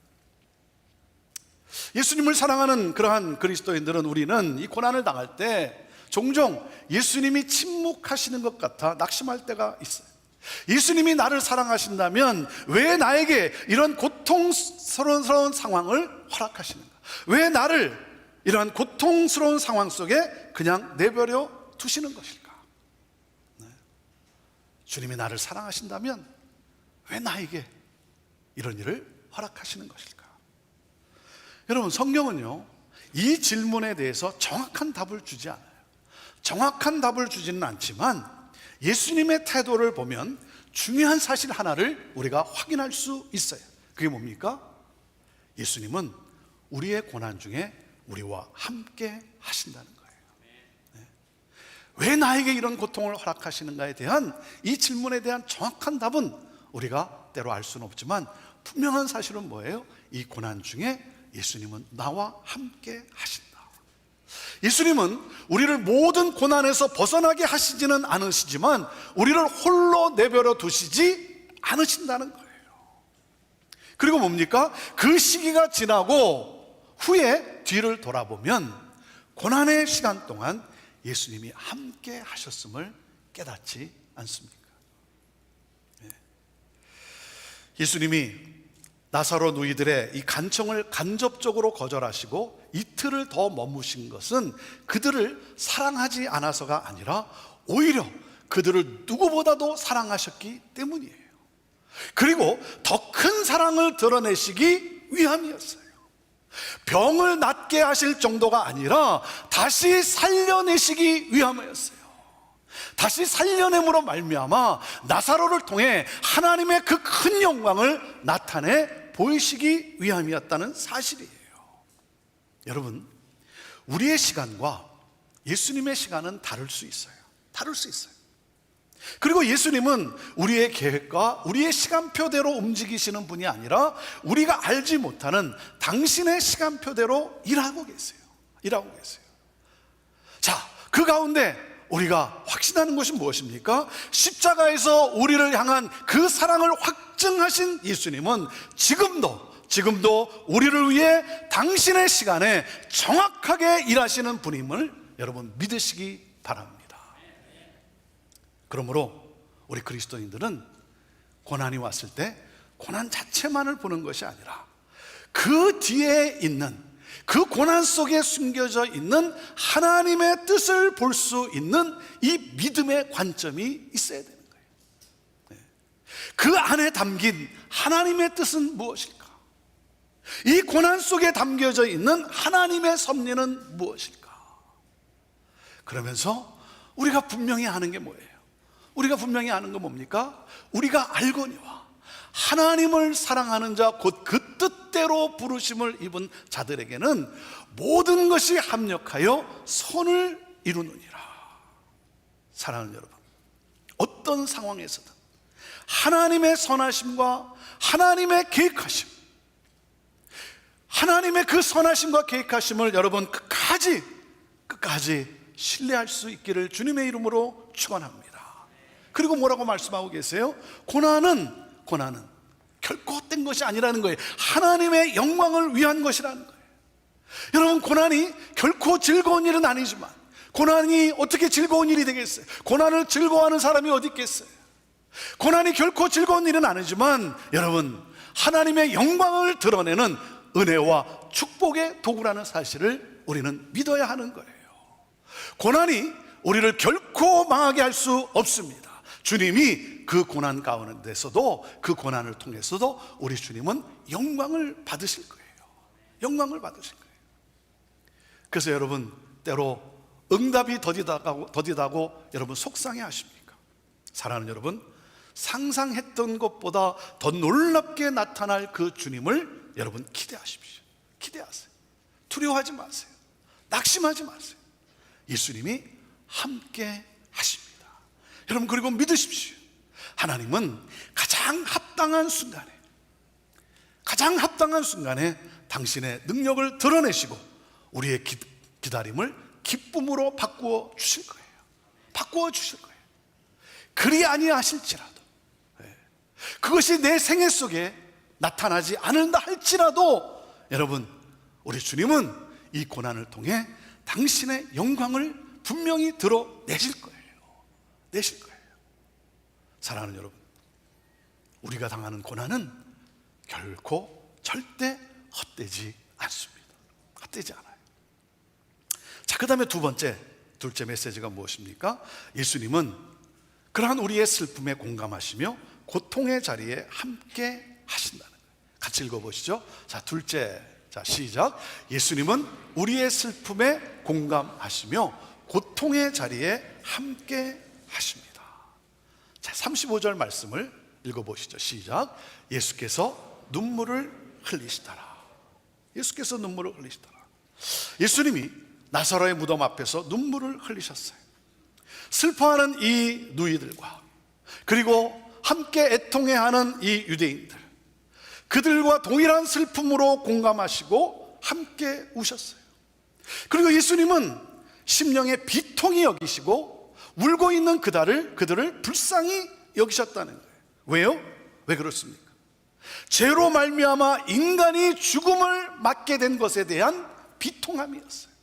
예수님을 사랑하는 그러한 그리스도인들은, 우리는 이 고난을 당할 때 종종 예수님이 침묵하시는 것 같아 낙심할 때가 있어요. 예수님이 나를 사랑하신다면 왜 나에게 이런 고통스러운 상황을 허락하시는가? 왜 나를 이러한 고통스러운 상황 속에 그냥 내버려 두시는 것일까? 주님이 나를 사랑하신다면 왜 나에게 이런 일을 허락하시는 것일까? 여러분, 성경은요, 이 질문에 대해서 정확한 답을 주지 않아요. 정확한 답을 주지는 않지만 예수님의 태도를 보면 중요한 사실 하나를 우리가 확인할 수 있어요. 그게 뭡니까? 예수님은 우리의 고난 중에 우리와 함께 하신다는 거예요. 왜 나에게 이런 고통을 허락하시는가에 대한 이 질문에 대한 정확한 답은 우리가 때로 알 수는 없지만, 분명한 사실은 뭐예요? 이 고난 중에 예수님은 나와 함께 하신다. 예수님은 우리를 모든 고난에서 벗어나게 하시지는 않으시지만 우리를 홀로 내버려 두시지 않으신다는 거예요. 그리고 뭡니까? 그 시기가 지나고 후에 뒤를 돌아보면 고난의 시간 동안 예수님이 함께 하셨음을 깨닫지 않습니까? 예수님이 나사로 누이들의 이 간청을 간접적으로 거절하시고 이틀을 더 머무신 것은 그들을 사랑하지 않아서가 아니라 오히려 그들을 누구보다도 사랑하셨기 때문이에요. 그리고 더 큰 사랑을 드러내시기 위함이었어요. 병을 낫게 하실 정도가 아니라 다시 살려내시기 위함이었어요. 다시 살려냄으로 말미암아 나사로를 통해 하나님의 그 큰 영광을 나타내 보이시기 위함이었다는 사실이에요. 여러분, 우리의 시간과 예수님의 시간은 다를 수 있어요. 다를 수 있어요. 그리고 예수님은 우리의 계획과 우리의 시간표대로 움직이시는 분이 아니라 우리가 알지 못하는 당신의 시간표대로 일하고 계세요. 일하고 계세요. 자, 그 가운데 우리가 확신하는 것이 무엇입니까? 십자가에서 우리를 향한 그 사랑을 확증하신 예수님은 지금도 우리를 위해 당신의 시간에 정확하게 일하시는 분임을 여러분 믿으시기 바랍니다. 그러므로 우리 그리스도인들은 고난이 왔을 때 고난 자체만을 보는 것이 아니라 그 뒤에 있는, 그 고난 속에 숨겨져 있는 하나님의 뜻을 볼 수 있는 이 믿음의 관점이 있어야 되는 거예요. 그 안에 담긴 하나님의 뜻은 무엇일까? 이 고난 속에 담겨져 있는 하나님의 섭리는 무엇일까? 그러면서 우리가 분명히 아는 게 뭐예요? 우리가 분명히 아는 건 뭡니까? 우리가 알거니와 하나님을 사랑하는 자 곧 그 뜻대로 부르심을 입은 자들에게는 모든 것이 합력하여 선을 이루느니라. 사랑하는 여러분, 어떤 상황에서든 하나님의 선하심과 하나님의 계획하심, 하나님의 그 선하심과 계획하심을 여러분 끝까지 신뢰할 수 있기를 주님의 이름으로 축원합니다. 그리고 뭐라고 말씀하고 계세요? 고난은 결코 헛된 것이 아니라는 거예요. 하나님의 영광을 위한 것이라는 거예요. 여러분, 고난이 결코 즐거운 일은 아니지만, 고난이 어떻게 즐거운 일이 되겠어요? 고난을 즐거워하는 사람이 어디 있겠어요? 고난이 결코 즐거운 일은 아니지만 여러분, 하나님의 영광을 드러내는 은혜와 축복의 도구라는 사실을 우리는 믿어야 하는 거예요. 고난이 우리를 결코 망하게 할 수 없습니다. 주님이 그 고난 가운데서도, 그 고난을 통해서도 우리 주님은 영광을 받으실 거예요. 영광을 받으실 거예요. 그래서 여러분, 때로 응답이 더디다고 여러분 속상해 하십니까? 사랑하는 여러분, 상상했던 것보다 더 놀랍게 나타날 그 주님을 여러분 기대하십시오. 기대하세요. 두려워하지 마세요. 낙심하지 마세요. 예수님이 함께 하십니다. 여러분, 그리고 믿으십시오. 하나님은 가장 합당한 순간에 당신의 능력을 드러내시고 우리의 기다림을 기쁨으로 바꾸어 주실 거예요. 바꾸어 주실 거예요. 그리 아니하실지라도, 그것이 내 생애 속에 나타나지 않는다 할지라도, 여러분, 우리 주님은 이 고난을 통해 당신의 영광을 분명히 드러내실 거예요. 내실 거예요. 사랑하는 여러분, 우리가 당하는 고난은 결코 절대 헛되지 않습니다. 헛되지 않아요. 자, 그 다음에 둘째 메시지가 무엇입니까? 예수님은 그러한 우리의 슬픔에 공감하시며 고통의 자리에 함께 하신다는 거예요. 같이 읽어보시죠. 자, 둘째, 자, 시작. 예수님은 우리의 슬픔에 공감하시며 고통의 자리에 함께 하십니다. 자, 35절 말씀을 읽어보시죠. 시작. 예수께서 눈물을 흘리시더라. 예수께서 눈물을 흘리시더라. 예수님이 나사로의 무덤 앞에서 눈물을 흘리셨어요. 슬퍼하는 이 누이들과, 그리고 함께 애통해하는 이 유대인들, 그들과 동일한 슬픔으로 공감하시고 함께 우셨어요. 그리고 예수님은 심령의 비통이 여기시고 울고 있는 그들을 불쌍히 여기셨다는 거예요. 왜요? 왜 그렇습니까? 죄로 말미암아 인간이 죽음을 맞게 된 것에 대한 비통함이었어요.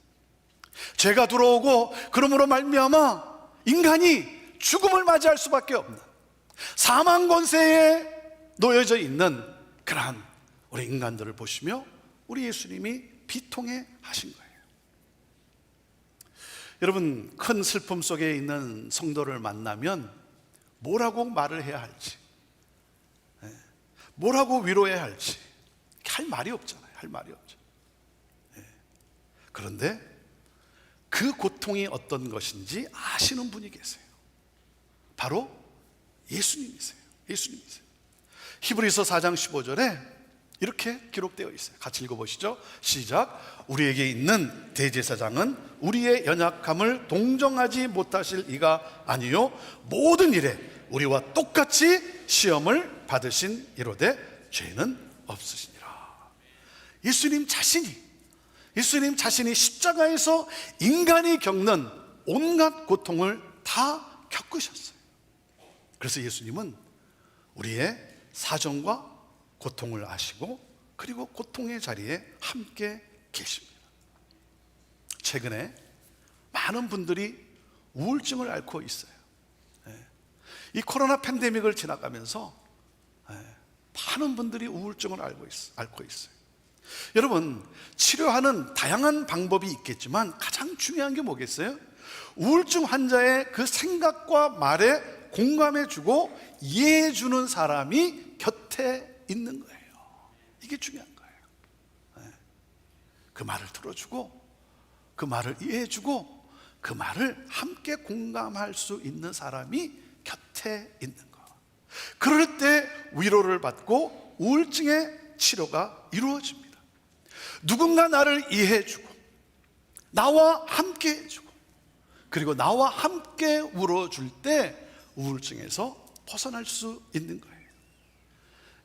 죄가 들어오고 그러므로 말미암아 인간이 죽음을 맞이할 수밖에 없는 사망 권세에 놓여져 있는 그러한 우리 인간들을 보시며 우리 예수님이 비통해 하신 거예요. 여러분, 큰 슬픔 속에 있는 성도를 만나면 뭐라고 말을 해야 할지, 뭐라고 위로해야 할지 할 말이 없잖아요. 할 말이 없죠. 그런데 그 고통이 어떤 것인지 아시는 분이 계세요. 바로 예수님이세요. 예수님이세요. 히브리서 4장 15절에 이렇게 기록되어 있어요. 같이 읽어보시죠. 시작. 우리에게 있는 대제사장은 우리의 연약함을 동정하지 못하실 이가 아니요 모든 일에 우리와 똑같이 시험을 받으신 이로되 죄는 없으시니라. 예수님 자신이 십자가에서 인간이 겪는 온갖 고통을 다 겪으셨어요. 그래서 예수님은 우리의 사정과 고통을 아시고 그리고 고통의 자리에 함께 계십니다. 최근에 많은 분들이 우울증을 앓고 있어요. 이 코로나 팬데믹을 지나가면서 많은 분들이 우울증을 앓고 있어요. 여러분, 치료하는 다양한 방법이 있겠지만 가장 중요한 게 뭐겠어요? 우울증 환자의 그 생각과 말에 공감해주고 이해해주는 사람이 곁에 있는 거예요. 이게 중요한 거예요. 그 말을 들어주고 그 말을 이해해주고 그 말을 함께 공감할 수 있는 사람이 곁에 있는 거. 그럴 때 위로를 받고 우울증의 치료가 이루어집니다. 누군가 나를 이해해주고 나와 함께 해주고 그리고 나와 함께 울어줄 때 우울증에서 벗어날 수 있는 거예요.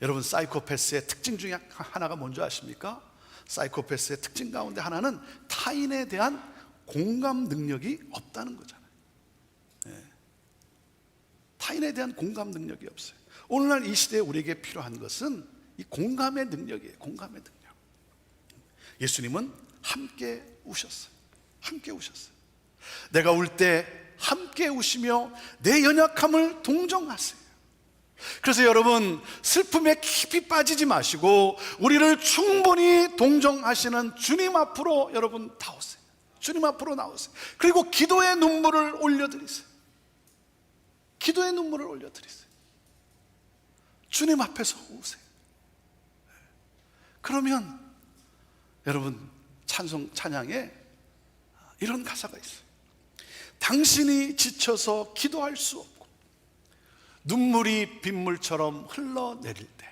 여러분, 사이코패스의 특징 중에 하나가 뭔지 아십니까? 사이코패스의 특징 가운데 하나는 타인에 대한 공감 능력이 없다는 거잖아요. 타인에 대한 공감 능력이 없어요. 오늘날 이 시대에 우리에게 필요한 것은 이 공감의 능력이에요. 공감의 능력. 예수님은 함께 우셨어요. 함께 우셨어요. 내가 울 때 함께 우시며 내 연약함을 동정하세요. 그래서 여러분, 슬픔에 깊이 빠지지 마시고 우리를 충분히 동정하시는 주님 앞으로 여러분 다 오세요. 주님 앞으로 나오세요. 그리고 기도의 눈물을 올려드리세요. 기도의 눈물을 올려드리세요. 주님 앞에서 우세요. 그러면 여러분, 찬양에 이런 가사가 있어요. 당신이 지쳐서 기도할 수 없고 눈물이 빗물처럼 흘러내릴 때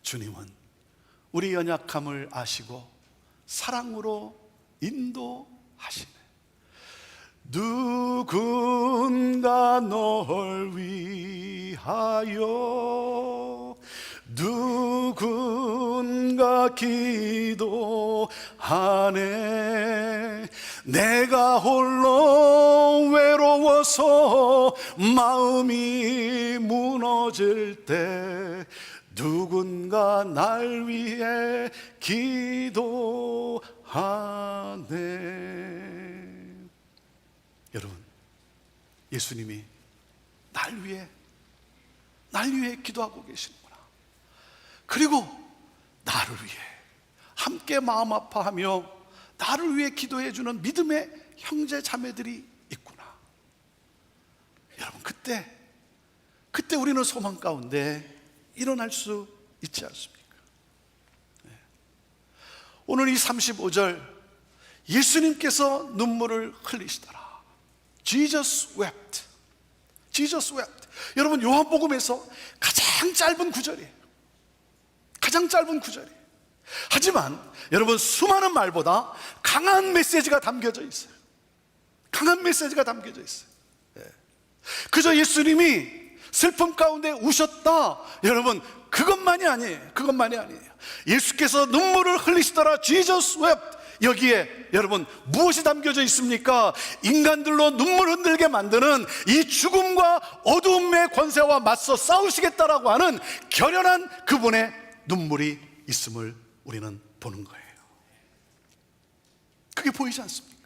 주님은 우리 연약함을 아시고 사랑으로 인도하시네. 누군가 널 위하여 누군가 내가 기도하네. 내가 홀로 외로워서 마음이 무너질 때 누군가 날 위해 기도하네. 여러분, 예수님이 날 위해 기도하고 계시는구나. 그리고 나를 위해 함께 마음 아파하며 나를 위해 기도해 주는 믿음의 형제 자매들이 있구나. 여러분, 그때 우리는 소망 가운데 일어날 수 있지 않습니까? 오늘 이 35절, 예수님께서 눈물을 흘리시더라. Jesus wept. Jesus wept. 여러분, 요한복음에서 가장 짧은 구절이에요. 가장 짧은 구절이에요. 하지만 여러분, 수많은 말보다 강한 메시지가 담겨져 있어요. 강한 메시지가 담겨져 있어요. 그저 예수님이 슬픔 가운데 우셨다, 여러분, 그것만이 아니에요. 그것만이 아니에요. 예수께서 눈물을 흘리시더라. Jesus wept. 여기에 여러분 무엇이 담겨져 있습니까? 인간들로 눈물 흔들게 만드는 이 죽음과 어두움의 권세와 맞서 싸우시겠다라고 하는 결연한 그분의 눈물이 있음을 우리는 보는 거예요. 그게 보이지 않습니까?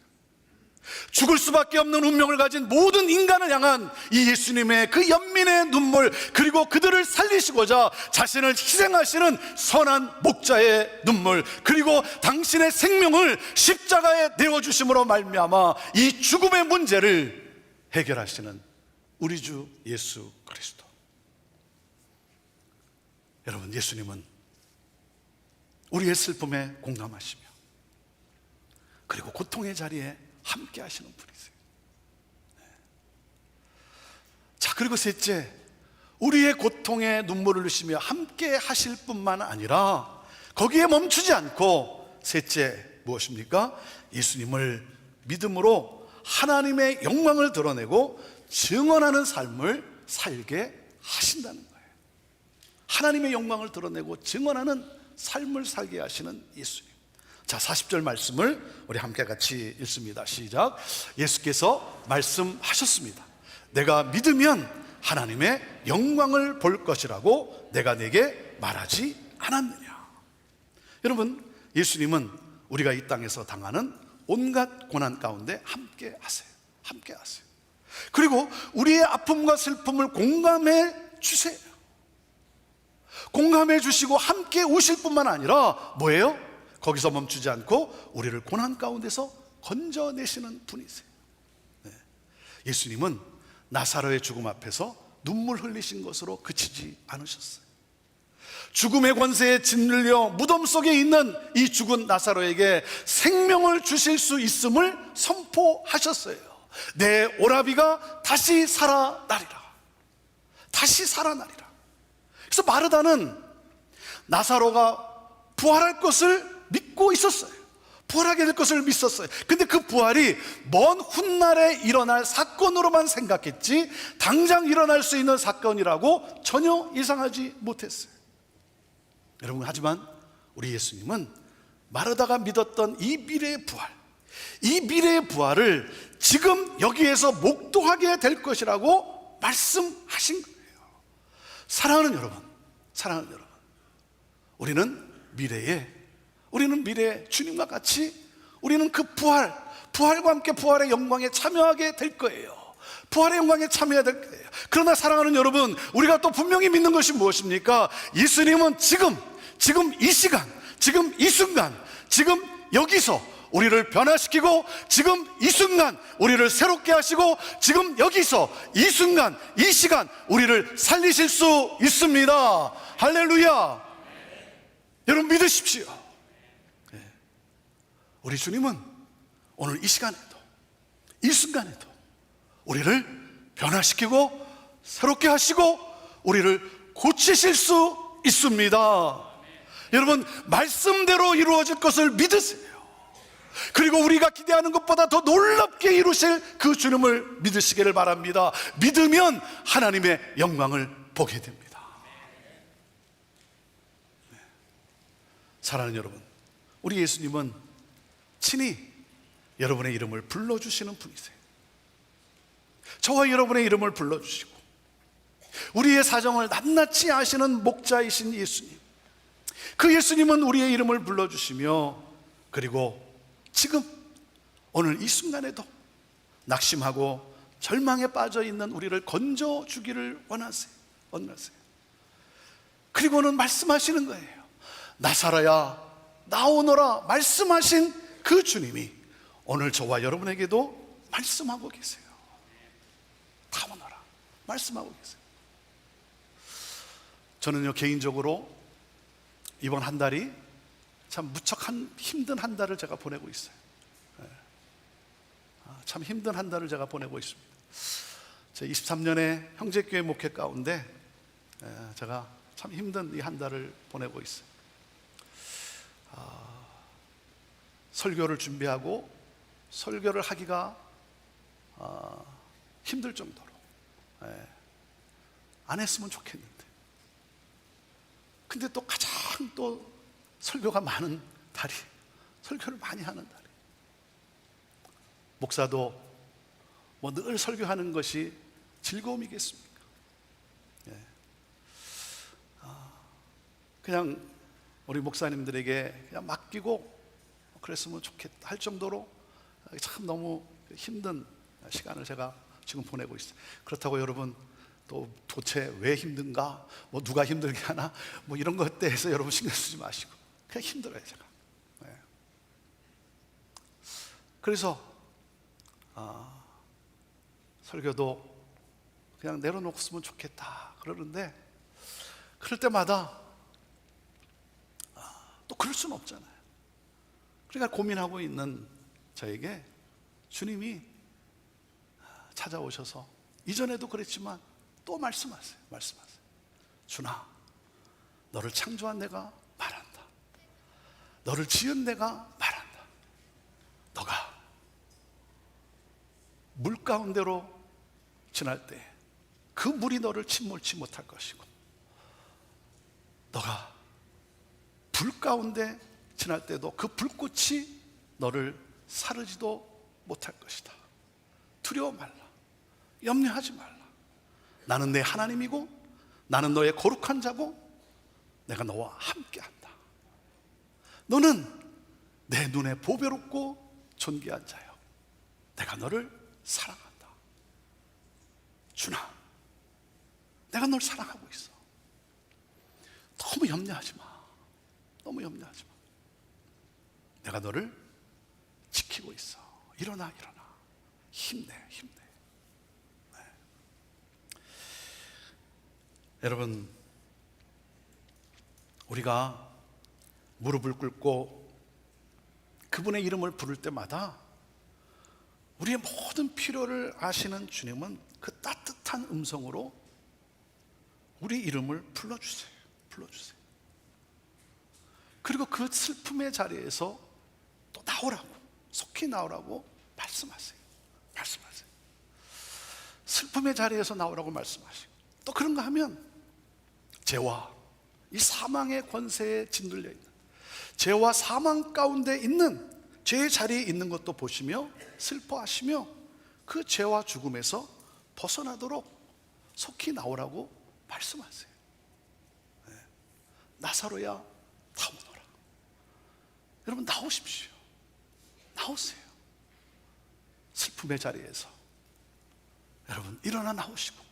죽을 수밖에 없는 운명을 가진 모든 인간을 향한 이 예수님의 그 연민의 눈물, 그리고 그들을 살리시고자 자신을 희생하시는 선한 목자의 눈물, 그리고 당신의 생명을 십자가에 내어주심으로 말미암아 이 죽음의 문제를 해결하시는 우리 주 예수 그리스도. 여러분, 예수님은 우리의 슬픔에 공감하시며 그리고 고통의 자리에 함께 하시는 분이세요. 자, 그리고 셋째, 우리의 고통에 눈물을 흘리시며 함께 하실 뿐만 아니라 거기에 멈추지 않고 셋째 무엇입니까? 예수님을 믿음으로 하나님의 영광을 드러내고 증언하는 삶을 살게 하신다는 거예요. 하나님의 영광을 드러내고 증언하는 삶을 살게 하시는 예수님. 자, 40절 말씀을 우리 함께 같이 읽습니다. 시작. 예수께서 말씀하셨습니다. 내가 믿으면 하나님의 영광을 볼 것이라고 내가 내게 말하지 않았느냐. 여러분, 예수님은 우리가 이 땅에서 당하는 온갖 고난 가운데 함께 하세요. 함께 하세요. 그리고 우리의 아픔과 슬픔을 공감해 주세요. 공감해 주시고 함께 우실 뿐만 아니라 뭐예요? 거기서 멈추지 않고 우리를 고난 가운데서 건져내시는 분이세요. 예수님은 나사로의 죽음 앞에서 눈물 흘리신 것으로 그치지 않으셨어요. 죽음의 권세에 짓눌려 무덤 속에 있는 이 죽은 나사로에게 생명을 주실 수 있음을 선포하셨어요. 내 오라비가 다시 살아나리라. 다시 살아나리라. 그래서 마르다는 나사로가 부활할 것을 믿고 있었어요. 부활하게 될 것을 믿었어요. 근데 그 부활이 먼 훗날에 일어날 사건으로만 생각했지 당장 일어날 수 있는 사건이라고 전혀 예상하지 못했어요. 여러분, 하지만 우리 예수님은 마르다가 믿었던 이 미래의 부활, 이 미래의 부활을 지금 여기에서 목도하게 될 것이라고 말씀하신 거예요. 사랑하는 여러분, 우리는 미래에 주님과 같이 우리는 그 부활과 함께 부활의 영광에 참여하게 될 거예요. 부활의 영광에 참여해야 될 거예요. 그러나 사랑하는 여러분, 우리가 또 분명히 믿는 것이 무엇입니까? 예수님은 지금 이 시간, 지금 이 순간, 지금 여기서 우리를 변화시키고 지금 이 순간 우리를 새롭게 하시고 지금 여기서 이 순간, 이 시간 우리를 살리실 수 있습니다. 할렐루야. 여러분, 믿으십시오. 우리 주님은 오늘 이 시간에도, 이 순간에도 우리를 변화시키고 새롭게 하시고 우리를 고치실 수 있습니다. 여러분, 말씀대로 이루어질 것을 믿으세요. 그리고 우리가 기대하는 것보다 더 놀랍게 이루실 그 주님을 믿으시기를 바랍니다. 믿으면 하나님의 영광을 보게 됩니다. 사랑하는 여러분, 우리 예수님은 친히 여러분의 이름을 불러주시는 분이세요. 저와 여러분의 이름을 불러주시고 우리의 사정을 낱낱이 아시는 목자이신 예수님, 그 예수님은 우리의 이름을 불러주시며, 그리고 지금 오늘 이 순간에도 낙심하고 절망에 빠져 있는 우리를 건져주기를 원하세요. 그리고는 말씀하시는 거예요. 나사로야 나오너라 말씀하신 그 주님이 오늘 저와 여러분에게도 말씀하고 계세요. 나오너라 말씀하고 계세요. 저는요, 개인적으로 이번 한 달이 참 무척 힘든 한 달을 제가 보내고 있어요. 참 힘든 한 달을 제가 보내고 있습니다. 제 23년의 형제교회 목회 가운데 제가 참 힘든 이 한 달을 보내고 있어요. 설교를 준비하고 설교를 하기가 힘들 정도로 안 했으면 좋겠는데, 근데 또 가장 또 설교가 많은 달이, 설교를 많이 하는 달이, 목사도 뭐 늘 설교하는 것이 즐거움이겠습니까? 그냥 우리 목사님들에게 그냥 맡기고 그랬으면 좋겠다 할 정도로 참 너무 힘든 시간을 제가 지금 보내고 있어요. 그렇다고 여러분 또 도대체 왜 힘든가, 뭐 누가 힘들게 하나, 뭐 이런 것 대해서 여러분 신경 쓰지 마시고 그냥 힘들어요 제가. 그래서 설교도 그냥 내려놓았으면 좋겠다 그러는데, 그럴 때마다 또 그럴 수는 없잖아요. 그러니까 고민하고 있는 저에게 주님이 찾아오셔서 이전에도 그랬지만 또 말씀하세요. 준아, 너를 창조한 내가 말한다. 너를 지은 내가 말한다. 너가 물 가운데로 지날 때 그 물이 너를 침몰치 못할 것이고, 너가 불 가운데 지날 때도 그 불꽃이 너를 사르지도 못할 것이다. 두려워 말라. 염려하지 말라. 나는 내 하나님이고 나는 너의 거룩한 자고 내가 너와 함께한다. 너는 내 눈에 보배롭고 존귀한 자요, 내가 너를 사랑한다. 준아, 내가 널 사랑하고 있어. 너무 염려하지 마. 너무 염려하지 마. 내가 너를 지키고 있어. 일어나. 힘내. 네. 여러분, 우리가 무릎을 꿇고 그분의 이름을 부를 때마다 우리의 모든 필요를 아시는 주님은 그 따뜻한 음성으로 우리 이름을 불러주세요. 그리고 그 슬픔의 자리에서 또 나오라고, 속히 나오라고 말씀하세요. 슬픔의 자리에서 나오라고 말씀하시고, 또 그런가 하면 죄와 이 사망의 권세에 짓눌려 있는, 죄와 사망 가운데 있는, 죄의 자리에 있는 것도 보시며 슬퍼하시며 그 죄와 죽음에서 벗어나도록 속히 나오라고 말씀하세요. 나사로야 나오너라. 여러분 나오십시오. 나오세요. 슬픔의 자리에서 여러분 일어나 나오시고,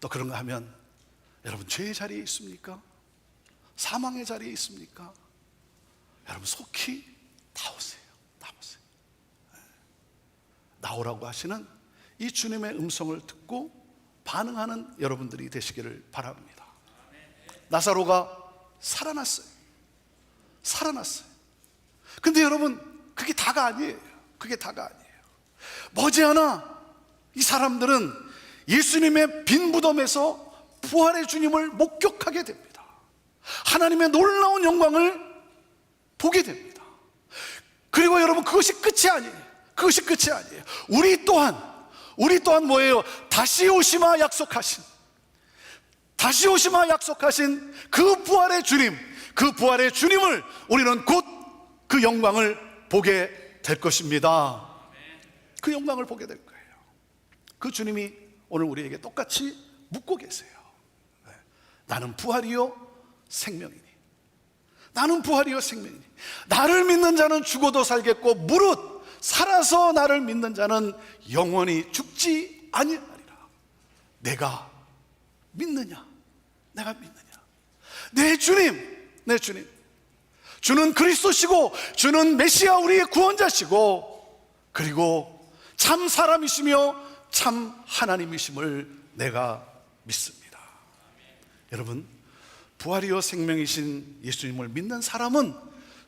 또 그런가 하면 여러분 죄의 자리에 있습니까? 사망의 자리에 있습니까? 여러분 속히 나오세요. 나오라고 하시는 이 주님의 음성을 듣고 반응하는 여러분들이 되시기를 바랍니다. 나사로가 살아났어요. 근데 여러분 그게 다가 아니에요. 머지않아 이 사람들은 예수님의 빈 무덤에서 부활의 주님을 목격하게 됩니다. 하나님의 놀라운 영광을 보게 됩니다. 그리고 여러분 그것이 끝이 아니에요. 우리 또한 뭐예요? 다시 오시마 약속하신 그 부활의 주님, 그 부활의 주님을 우리는 곧 그 영광을 보게 될 것입니다. 그 영광을 보게 될 거예요. 그 주님이 오늘 우리에게 똑같이 묻고 계세요. 나는 부활이요 생명이니, 나는 부활이요 생명이니, 나를 믿는 자는 죽어도 살겠고 무릇 살아서 나를 믿는 자는 영원히 죽지 아니하리라. 내가 믿느냐? 내가 믿느냐? 내 주님, 내 주님, 주는 그리스도시고 주는 메시아 우리의 구원자시고 그리고 참 사람이시며 참 하나님이심을 내가 믿습니다. 여러분, 부활이요 생명이신 예수님을 믿는 사람은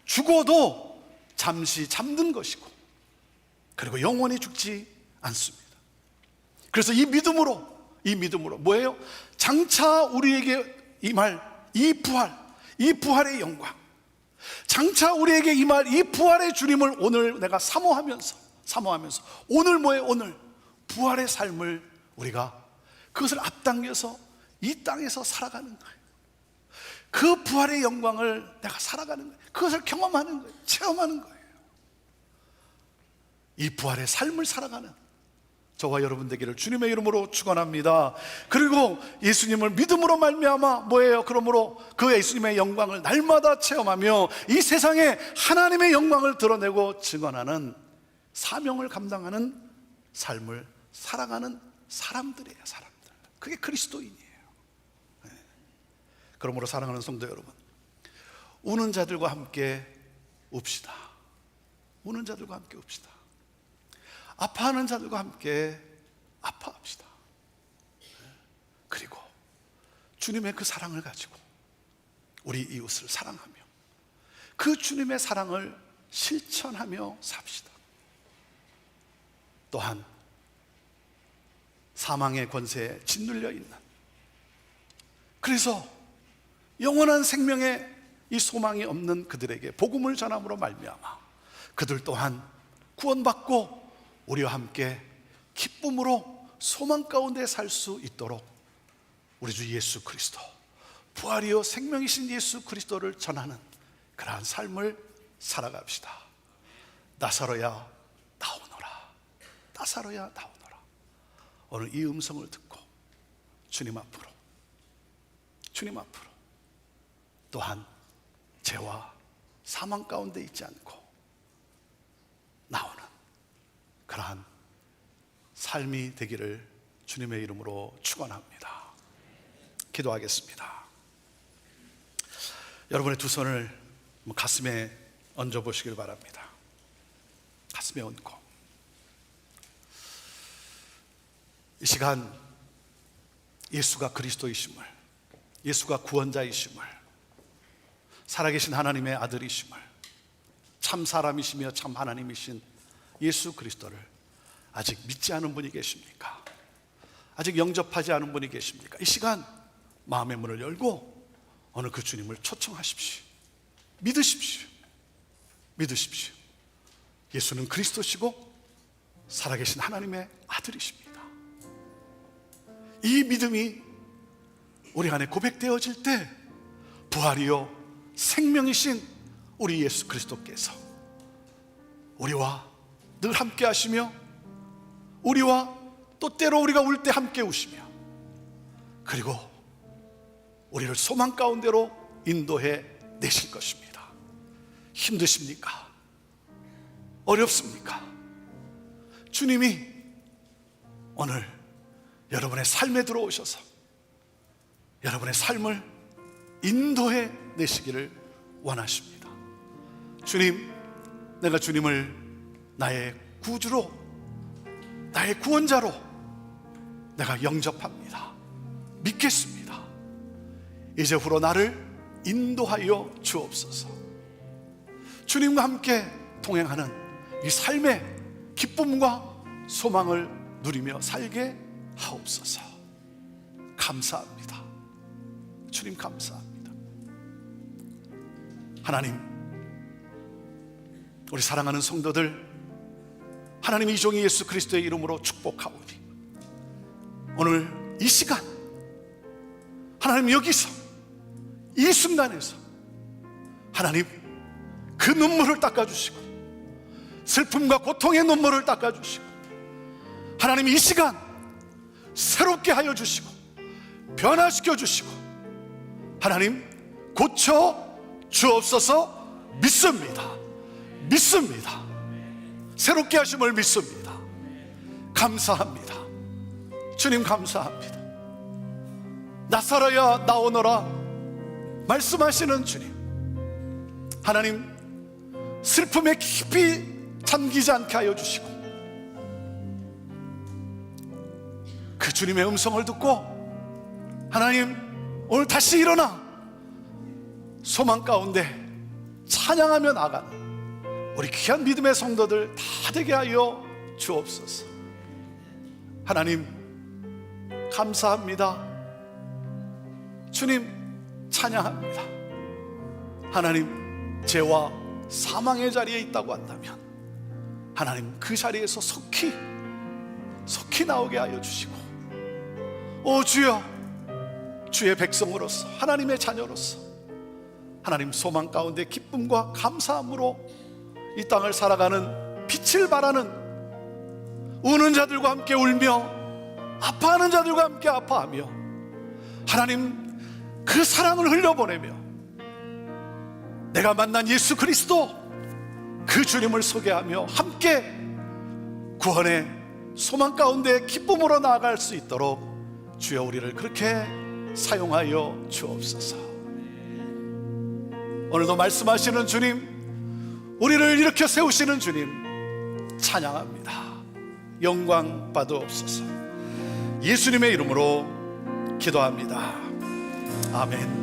죽어도 잠시 잠든 것이고 그리고 영원히 죽지 않습니다. 그래서 이 믿음으로 뭐예요? 장차 우리에게 임할 이 부활의 영광, 장차 우리에게 임할 이 부활의 주님을 오늘 내가 사모하면서 오늘 뭐예요? 오늘 부활의 삶을 우리가 그것을 앞당겨서 이 땅에서 살아가는 거예요. 그 부활의 영광을 내가 살아가는 거예요. 그것을 경험하는 거예요. 체험하는 거예요. 이 부활의 삶을 살아가는 저와 여러분 되기를 주님의 이름으로 축원합니다. 그리고 예수님을 믿음으로 말미암아 뭐예요? 그러므로 그 예수님의 영광을 날마다 체험하며 이 세상에 하나님의 영광을 드러내고 증언하는 사명을 감당하는 삶을 살아가는 사람들이에요. 사람들. 그게 그리스도인이에요. 네. 그러므로 사랑하는 성도 여러분, 우는 자들과 함께 웁시다. 우는 자들과 함께 웁시다. 아파하는 자들과 함께 아파합시다. 그리고 주님의 그 사랑을 가지고 우리 이웃을 사랑하며 그 주님의 사랑을 실천하며 삽시다. 또한 사망의 권세에 짓눌려 있는, 그래서 영원한 생명에 이 소망이 없는 그들에게 복음을 전함으로 말미암아 그들 또한 구원받고 우리와 함께 기쁨으로 소망 가운데 살 수 있도록 우리 주 예수 그리스도, 부활이요 생명이신 예수 그리스도를 전하는 그러한 삶을 살아갑시다. 나사로야 나오너라, 나사로야 나오너라. 오늘 이 음성을 듣고 주님 앞으로 또한 죄와 사망 가운데 있지 않고 나오는 그러한 삶이 되기를 주님의 이름으로 축원합니다. 기도하겠습니다. 여러분의 두 손을 가슴에 얹어 보시길 바랍니다. 가슴에 얹고 이 시간 예수가 그리스도이심을, 예수가 구원자이심을, 살아계신 하나님의 아들이심을, 참 사람이시며 참 하나님이신 예수 그리스도를 아직 믿지 않은 분이 계십니까? 아직 영접하지 않은 분이 계십니까? 이 시간 마음의 문을 열고 오늘 그 주님을 초청하십시오. 믿으십시오. 예수는 그리스도시고 살아계신 하나님의 아들이십니다. 이 믿음이 우리 안에 고백되어질 때 부활이요 생명이신 우리 예수 그리스도께서 우리와 늘 함께 하시며 우리와 또 때로 우리가 울 때 함께 우시며 그리고 우리를 소망 가운데로 인도해 내실 것입니다. 힘드십니까? 어렵습니까? 주님이 오늘 여러분의 삶에 들어오셔서 여러분의 삶을 인도해 내시기를 원하십니다. 주님, 내가 주님을 나의 구주로, 나의 구원자로 내가 영접합니다. 믿겠습니다. 이제후로 나를 인도하여 주옵소서. 주님과 함께 동행하는 이 삶의 기쁨과 소망을 누리며 살게 하옵소서. 감사합니다. 주님 감사합니다. 하나님, 우리 사랑하는 성도들 하나님 이 종이 예수 그리스도의 이름으로 축복하오니 오늘 이 시간 하나님 여기서 이 순간에서 하나님 그 눈물을 닦아주시고 슬픔과 고통의 눈물을 닦아주시고 하나님 이 시간 새롭게 하여 주시고 변화시켜 주시고 하나님 고쳐 주옵소서. 믿습니다. 믿습니다. 새롭게 하심을 믿습니다. 감사합니다. 주님 감사합니다. 나 살아야 나오너라 말씀하시는 주님, 하나님 슬픔에 깊이 잠기지 않게 하여 주시고 그 주님의 음성을 듣고 하나님 오늘 다시 일어나 소망 가운데 찬양하며 나가는 우리 귀한 믿음의 성도들 다 되게 하여 주옵소서. 하나님 감사합니다. 주님 찬양합니다. 하나님 죄와 사망의 자리에 있다고 한다면 하나님 그 자리에서 속히 나오게 하여 주시고, 오 주여, 주의 백성으로서 하나님의 자녀로서 하나님 소망 가운데 기쁨과 감사함으로 이 땅을 살아가는 빛을 발하는 우는 자들과 함께 울며 아파하는 자들과 함께 아파하며 하나님 그 사랑을 흘려보내며 내가 만난 예수 그리스도 그 주님을 소개하며 함께 구원의 소망 가운데 기쁨으로 나아갈 수 있도록 주여 우리를 그렇게 사용하여 주옵소서. 오늘도 말씀하시는 주님, 우리를 일으켜 세우시는 주님 찬양합니다. 영광 받으옵소서. 예수님의 이름으로 기도합니다. 아멘.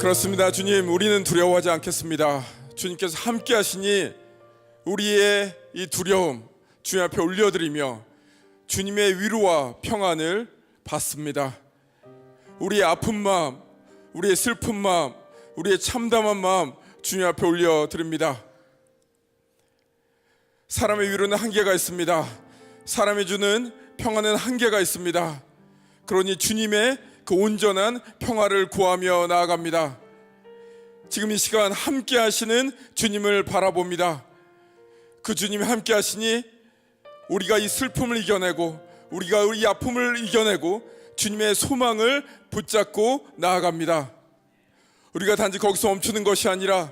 그렇습니다. 주님, 우리는 두려워하지 않겠습니다. 주님께서 함께 하시니 우리의 이 두려움 주님 앞에 올려드리며 주님의 위로와 평안을 받습니다. 우리의 아픈 마음, 우리의 슬픈 마음, 우리의 참담한 마음 주님 앞에 올려드립니다. 사람의 위로는 한계가 있습니다. 사람이 주는 평안은 한계가 있습니다. 그러니 주님의 그 온전한 평화를 구하며 나아갑니다. 지금 이 시간 함께 하시는 주님을 바라봅니다. 그 주님이 함께 하시니 우리가 이 슬픔을 이겨내고 우리가 이 아픔을 이겨내고 주님의 소망을 붙잡고 나아갑니다. 우리가 단지 거기서 멈추는 것이 아니라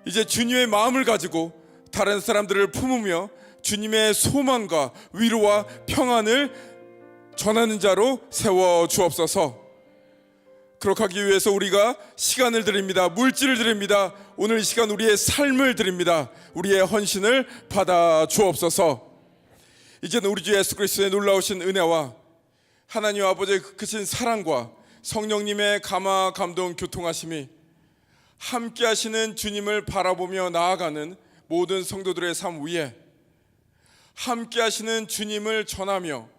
이제 주님의 마음을 가지고 다른 사람들을 품으며 주님의 소망과 위로와 평안을 전하는 자로 세워 주옵소서. 그렇게 하기 위해서 우리가 시간을 드립니다. 물질을 드립니다. 오늘 이 시간 우리의 삶을 드립니다. 우리의 헌신을 받아 주옵소서. 이제는 우리 주 예수 그리스도의 놀라우신 은혜와 하나님 아버지의 크신 사랑과 성령님의 감화 감동 교통하심이 함께 하시는 주님을 바라보며 나아가는 모든 성도들의 삶 위에 함께 하시는 주님을 전하며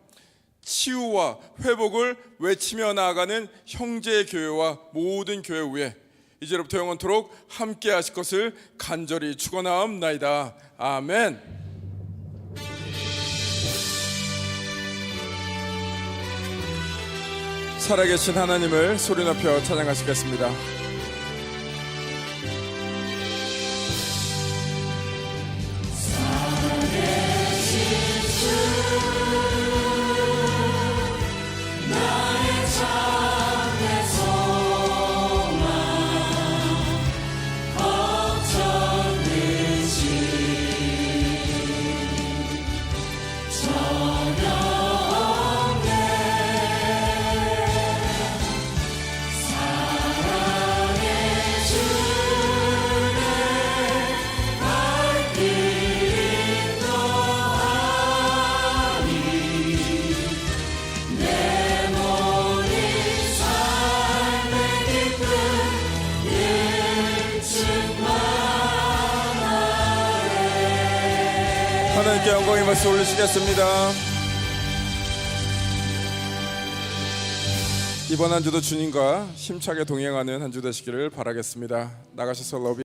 치유와 회복을 외치며 나아가는 형제의 교회와 모든 교회 위에 이제로부터 영원토록 함께 하실 것을 간절히 축원하옵나이다. 아멘. 살아계신 하나님을 소리 높여 찬양하시겠습니다. 하나님께 영광의 말씀 올리시겠습니다. 이번 한 주도 주님과 힘차게 동행하는 한 주 되시기를 바라겠습니다. 나가셔서 러비